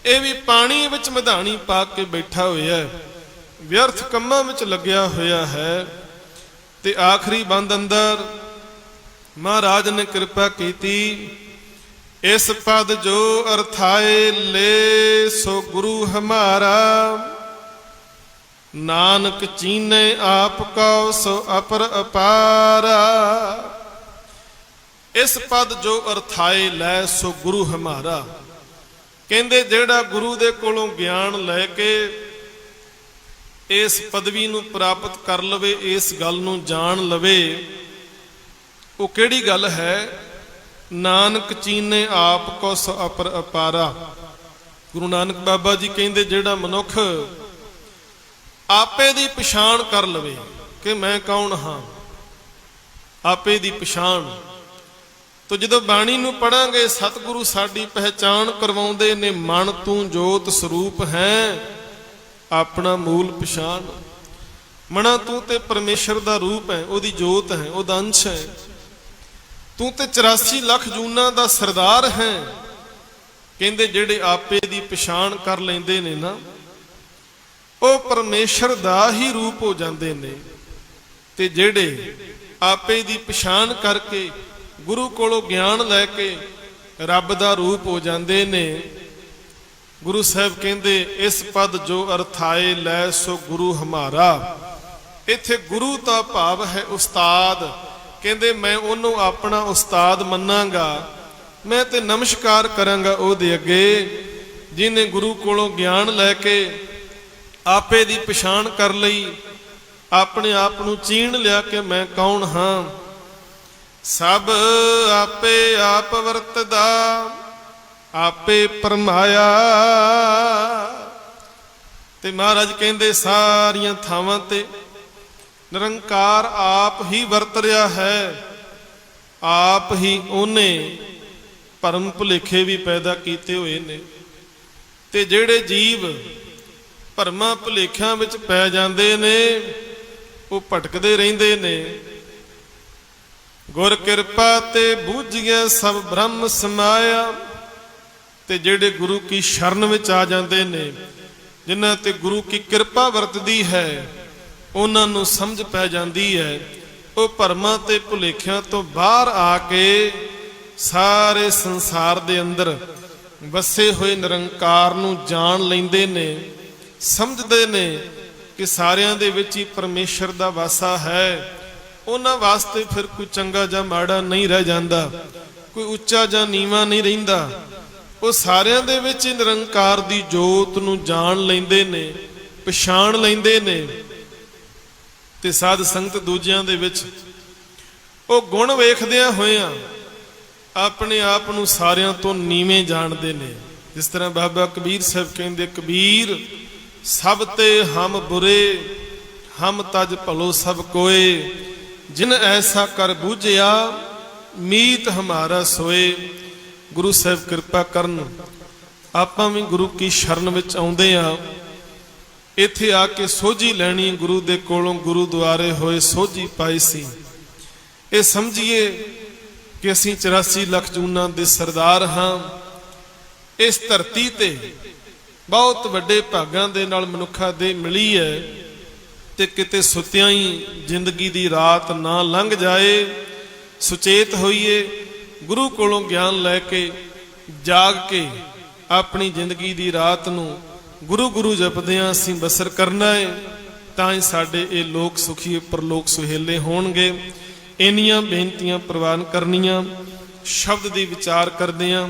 ਇਹ ਵੀ ਪਾਣੀ ਵਿੱਚ ਮਧਾਣੀ ਪਾ ਕੇ ਬੈਠਾ ਹੋਇਆ ਹੈ, ਵਿਅਰਥ ਕੰਮਾਂ ਵਿੱਚ ਲੱਗਿਆ ਹੋਇਆ ਹੈ। ਤੇ ਆਖਰੀ ਬੰਦ ਅੰਦਰ ਮਹਾਰਾਜ ਨੇ ਕਿਰਪਾ ਕੀਤੀ। ਇਸ ਪਦ ਜੋ ਅਰਥਾਏ ਲੈ ਸੋ ਗੁਰੂ ਹਮਾਰਾ, ਨਾਨਕ ਚੀਨੇ ਆਪ ਕਉ ਸੋ ਅਪਰ ਅਪਾਰਾ। ਇਸ ਪਦ ਜੋ ਅਰਥਾਏ ਲੈ ਸੋ ਗੁਰੂ ਹਮਾਰਾ, ਕਹਿੰਦੇ ਜਿਹੜਾ ਗੁਰੂ ਦੇ ਕੋਲੋਂ ਗਿਆਨ ਲੈ ਕੇ ਇਸ ਪਦਵੀ ਨੂੰ ਪ੍ਰਾਪਤ ਕਰ ਲਵੇ, ਇਸ ਗੱਲ ਨੂੰ ਜਾਣ ਲਵੇ, ਉਹ ਕਿਹੜੀ ਗੱਲ ਹੈ? ਨਾਨਕ ਚੀਨੇ ਆਪ ਕੋ ਸੋ ਅਪਰ ਅਪਾਰਾ। ਗੁਰੂ ਨਾਨਕ ਬਾਬਾ ਜੀ ਕਹਿੰਦੇ ਜਿਹੜਾ ਮਨੁੱਖ ਆਪੇ ਦੀ ਪਛਾਣ ਕਰ ਲਵੇ ਕਿ ਮੈਂ ਕੌਣ ਹਾਂ, ਆਪੇ ਦੀ ਪਛਾਣ। ਤੋ ਜਦੋਂ ਬਾਣੀ ਨੂੰ ਪੜਾਂਗੇ ਸਤਿਗੁਰੂ ਸਾਡੀ ਪਹਿਚਾਣ ਕਰਵਾਉਂਦੇ ਨੇ, ਮਨ ਤੂੰ ਜੋਤ ਸਰੂਪ ਹੈ ਆਪਣਾ ਮੂਲ ਪਛਾਣ। ਮਨਾ ਤੂੰ ਤੇ ਪਰਮੇਸ਼ਰ ਦਾ ਰੂਪ ਹੈ, ਉਹਦੀ ਜੋਤ ਹੈ, ਉਹਦਾ ਅੰਸ਼ ਹੈ। ਤੂੰ ਤੇ 84 ਲੱਖ ਜੂਨਾਂ ਦਾ ਸਰਦਾਰ ਹੈ। ਕਹਿੰਦੇ ਜਿਹੜੇ ਆਪੇ ਦੀ ਪਛਾਣ ਕਰ ਲੈਂਦੇ ਨੇ ਨਾ, ਉਹ ਪਰਮੇਸ਼ਰ ਦਾ ਹੀ ਰੂਪ ਹੋ ਜਾਂਦੇ ਨੇ। ਤੇ ਜਿਹੜੇ ਆਪੇ ਦੀ ਪਛਾਣ ਕਰਕੇ ਗੁਰੂ ਕੋਲੋਂ ਗਿਆਨ ਲੈ ਕੇ ਰੱਬ ਦਾ ਰੂਪ ਹੋ ਜਾਂਦੇ ਨੇ। ਗੁਰੂ ਸਾਹਿਬ ਕਹਿੰਦੇ ਇਸ ਪਦ ਜੋ ਅਰਥਾਏ ਲੈ ਸੋ ਗੁਰੂ ਹਮਾਰਾ। ਇੱਥੇ ਗੁਰੂ ਦਾ ਭਾਵ ਹੈ ਉਸਤਾਦ। ਕਹਿੰਦੇ ਮੈਂ ਉਹਨੂੰ ਆਪਣਾ ਉਸਤਾਦ ਮੰਨਾਂਗਾ, ਮੈਂ ਤੇ ਨਮਸਕਾਰ ਕਰਾਂਗਾ ਉਹਦੇ ਅੱਗੇ ਜਿਹਨੇ ਗੁਰੂ ਕੋਲੋਂ ਗਿਆਨ ਲੈ ਕੇ ਆਪੇ ਦੀ ਪਛਾਣ ਕਰ ਲਈ, ਆਪਣੇ ਆਪ ਨੂੰ ਚੀਣ ਲਿਆ ਕਿ ਮੈਂ ਕੌਣ ਹਾਂ। ਸਭ ਆਪੇ ਆਪ ਵਰਤਦਾ ਆਪੇ ਪਰਮਾਇਆ। ਤੇ ਮਹਾਰਾਜ ਕਹਿੰਦੇ ਸਾਰੀਆਂ ਥਾਵਾਂ ਤੇ ਨਿਰੰਕਾਰ ਆਪ ਹੀ ਵਰਤ ਰਿਹਾ ਹੈ। ਆਪ ਹੀ ਉਹਨੇ ਭਰਮ ਭੁਲੇਖੇ ਵੀ ਪੈਦਾ ਕੀਤੇ ਹੋਏ ਨੇ। ਤੇ ਜਿਹੜੇ ਜੀਵ ਭਰਮਾਂ ਭੁਲੇਖਿਆਂ ਵਿੱਚ ਪੈ ਜਾਂਦੇ ਨੇ ਉਹ ਭਟਕਦੇ ਰਹਿੰਦੇ ਨੇ। ਗੁਰ ਕਿਰਪਾ ਤੇ ਬੂਝੀਏ ਸਭ ਬ੍ਰਹਮ ਸਮਾਇਆ। ਤੇ ਜਿਹੜੇ ਗੁਰੂ ਕੀ ਸ਼ਰਨ ਵਿੱਚ ਆ ਜਾਂਦੇ ਨੇ, ਜਿਨ੍ਹਾਂ ਤੇ ਗੁਰੂ ਕੀ ਕਿਰਪਾ ਵਰਤਦੀ ਹੈ, ਉਹਨਾਂ ਨੂੰ ਸਮਝ ਪੈ ਜਾਂਦੀ ਹੈ। ਉਹ ਭਰਮਾਂ ਤੇ ਭੁਲੇਖਿਆਂ ਤੋਂ ਬਾਹਰ ਆ ਕੇ ਸਾਰੇ ਸੰਸਾਰ ਦੇ ਅੰਦਰ ਵਸੇ ਹੋਏ ਨਿਰੰਕਾਰ ਨੂੰ ਜਾਣ ਲੈਂਦੇ ਨੇ, ਸਮਝਦੇ ਨੇ ਕਿ ਸਾਰਿਆਂ ਦੇ ਵਿੱਚ ਹੀ ਪਰਮੇਸ਼ਰ ਦਾ ਵਾਸਾ ਹੈ। ਉਹਨਾਂ ਵਾਸਤੇ ਫਿਰ ਕੋਈ ਚੰਗਾ ਜਾਂ ਮਾੜਾ ਨਹੀਂ ਰਹਿ ਜਾਂਦਾ, ਕੋਈ ਉੱਚਾ ਜਾਂ ਨੀਵਾਂ ਨਹੀਂ ਰਹਿੰਦਾ। ਉਹ ਸਾਰਿਆਂ ਦੇ ਵਿੱਚ ਨਿਰੰਕਾਰ ਦੀ ਜੋਤ ਨੂੰ ਜਾਣ ਲੈਂਦੇ ਨੇ, ਪਛਾਣ ਲੈਂਦੇ ਨੇ। ਤੇ ਸਾਧ ਸੰਗਤ ਦੂਜਿਆਂ ਦੇ ਵਿੱਚ ਉਹ ਗੁਣ ਵੇਖਦਿਆਂ ਹੋਇਆਂ ਆਪਣੇ ਆਪ ਨੂੰ ਸਾਰਿਆਂ ਤੋਂ ਨੀਵੇਂ ਜਾਣਦੇ ਨੇ। ਜਿਸ ਤਰ੍ਹਾਂ ਬਾਬਾ ਕਬੀਰ ਸਾਹਿਬ ਕਹਿੰਦੇ, ਕਬੀਰ ਸਭ ਤੇ ਹਮ ਬੁਰੇ, ਹਮ ਤਜ ਭਲੋ ਸਭ ਕੋਏ। ਜਿਨ ਐਸਾ ਕਰ ਬੂਝਿਆ ਮੀਤ ਹਮਾਰਾ ਸੋਏ। ਗੁਰੂ ਸਾਹਿਬ ਕਿਰਪਾ ਕਰਨ, ਆਪਾਂ ਵੀ ਗੁਰੂ ਕੀ ਸ਼ਰਨ ਵਿੱਚ ਆਉਂਦੇ ਆ। ਇੱਥੇ ਆ ਕੇ ਸੋਝੀ ਲੈਣੀ ਗੁਰੂ ਦੇ ਕੋਲੋਂ, ਗੁਰੂ ਦੁਆਰੇ ਹੋਏ ਸੋਝੀ ਪਾਈ ਸੀ। ਇਹ ਸਮਝੀਏ ਕਿ ਅਸੀਂ 84 ਲੱਖ ਜੂਨਾਂ ਦੇ ਸਰਦਾਰ ਹਾਂ। ਇਸ ਧਰਤੀ ਤੇ ਬਹੁਤ ਵੱਡੇ ਭਾਗਾਂ ਦੇ ਨਾਲ ਮਨੁੱਖਾ ਦੇ ਮਿਲੀ ਹੈ। ਤੇ ਕਿਤੇ ਸੁੱਤਿਆਂ ਹੀ ਜ਼ਿੰਦਗੀ ਦੀ ਰਾਤ ਨਾ ਲੰਘ ਜਾਏ। ਸੁਚੇਤ ਹੋਈਏ, ਗੁਰੂ ਕੋਲੋਂ ਗਿਆਨ ਲੈ ਕੇ ਜਾਗ ਕੇ ਆਪਣੀ ਜ਼ਿੰਦਗੀ ਦੀ ਰਾਤ ਨੂੰ ਗੁਰੂ ਗੁਰੂ ਜਪਦਿਆਂ ਅਸੀਂ ਬਸਰ ਕਰਨਾ ਹੈ। ਤਾਂ ਹੀ ਸਾਡੇ ਇਹ ਲੋਕ ਸੁਖੀ ਪਰਲੋਕ ਸੁਹੇਲੇ ਹੋਣਗੇ। ਇੰਨੀਆਂ ਬੇਨਤੀਆਂ ਪ੍ਰਵਾਨ ਕਰਨੀਆਂ, ਸ਼ਬਦ ਦੀ ਵਿਚਾਰ ਕਰਦਿਆਂ,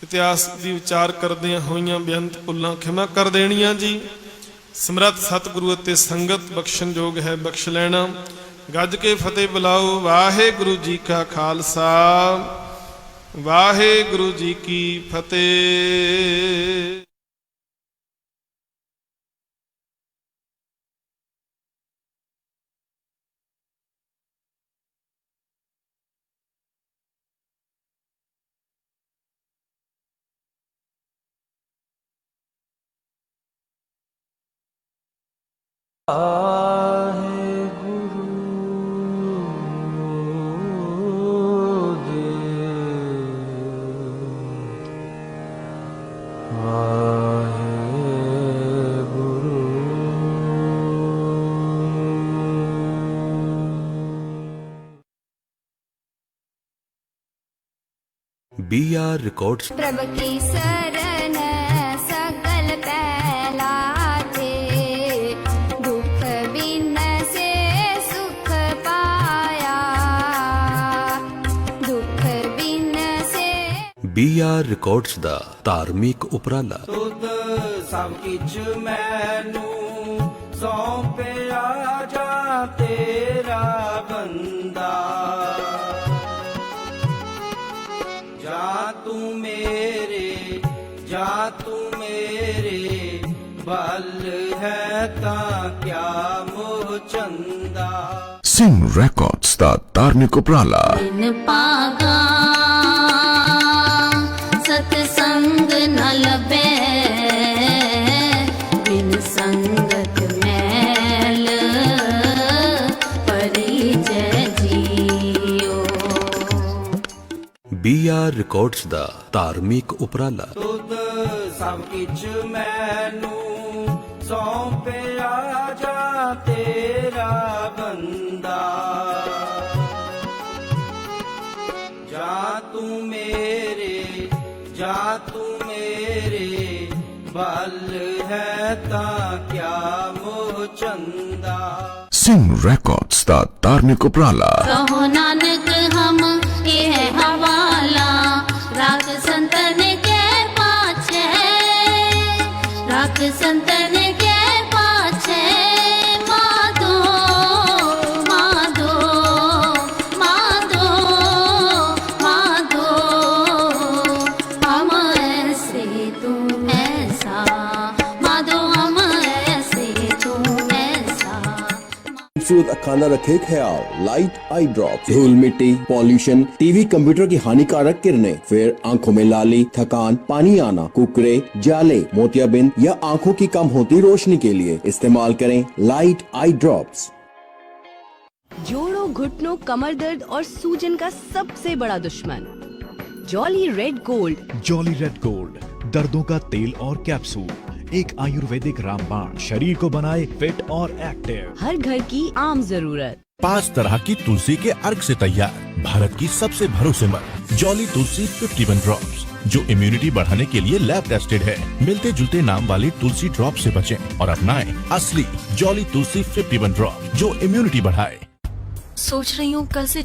ਇਤਿਹਾਸ ਦੀ ਵਿਚਾਰ ਕਰਦਿਆਂ ਹੋਈਆਂ ਬੇਅੰਤ ਭੁੱਲਾਂ ਖਿਮਾ ਕਰ ਦੇਣੀਆਂ ਜੀ। ਸਮਰੱਥ ਸਤਿਗੁਰੂ ਅਤੇ ਸੰਗਤ ਬਖਸ਼ਣ ਯੋਗ ਹੈ, ਬਖਸ਼ ਲੈਣਾ। ਗੱਜ ਕੇ ਫਤਿਹ ਬੁਲਾਓ। ਵਾਹਿਗੁਰੂ ਜੀ ਕਾ ਖਾਲਸਾ, ਵਾਹਿਗੁਰੂ ਜੀ ਕੀ ਫਤਿਹ। BR Records। प्रभ की शरण सकल पहलाते, दुख बिन से सुख पाया, दुख बिन से। BR Records ਦਾ ਧਾਰਮਿਕ ਉਪਰਾਲਾ। ਤੁਧ ਸਭ ਕਿਛ ਮੈਨੂੰ ਸੌਂਪਿਆ ਜਾ ਤੇਰਾ ਬੰਦਾ, ਜਾ ਤੂੰ ਮੇਰੇ ਬਲ ਹੈ ਤਾਂ ਕਿਆ ਮੋਹ ਚੰਦਾ। ਸਿੰਘ ਰੈਕਾਰਡਸ ਦਾ ਧਾਰਮਿਕ ਉਪਰਾਲਾ। बिन पागा सतसंग न लभे, बिन संगत मैल परिचय जियो। BR Records ਦਾ ਧਾਰਮਿਕ ਉਪਰਾਲਾ। ਤੁਧ ਸਭ ਕਿਛ ਮੈਨੂੰ ਸੌਂਪਿਆ ਜਾ ਤੇਰਾ ਬੰਦਾ, ਜਾ ਤੂੰ ਮੇਰੇ ਬਲ ਹੈ ਤਾਂ ਕਿਆ ਮੋਹ ਚੰਦਾ। ਸਿੰਘ ਰੈਕਾਰਡਸ ਦਾ ਧਾਰਮਿਕ ਉਪਰਾਲਾ। कहो नानक हम ये हवाला, राख संतन के पाछे, राख संतन के पाछे। माधो माधो माधो माधो, हम ऐसे तू ऐसा, माधो हम ऐसे तू ऐसा। खूबसूरत खाना रखे ख्याल। लाइट आई ड्रॉप। धूल मिट्टी, पॉल्यूशन, टीवी कंप्यूटर की हानिकारक किरणें, फिर आंखों में लाली, थकान, पानी आना, कुकरे, जाले, मोतियाबिंद या आंखों की कम होती रोशनी के लिए इस्तेमाल करें लाइट आई ड्रॉप्स। जोड़ों, घुटनों, कमर दर्द और सूजन का सबसे बड़ा दुश्मन Jolly Red Gold. Jolly Red Gold, दर्दों का तेल और कैप्सूल, एक आयुर्वेदिक रामबाण, शरीर को बनाए फिट और एक्टिव। हर घर की आम जरूरत। 5 तरह की तुलसी के अर्क से तैयार भारत की सबसे भरोसेमंद जॉली तुलसी 51 ड्रॉप्स, जो इम्यूनिटी बढ़ाने के लिए लैब टेस्टेड है। मिलते जुलते नाम वाली तुलसी ड्रॉप से बचें और अपनाएं असली जॉली तुलसी 51 ड्रॉप, जो इम्यूनिटी बढ़ाए। सोच रही हूँ कल से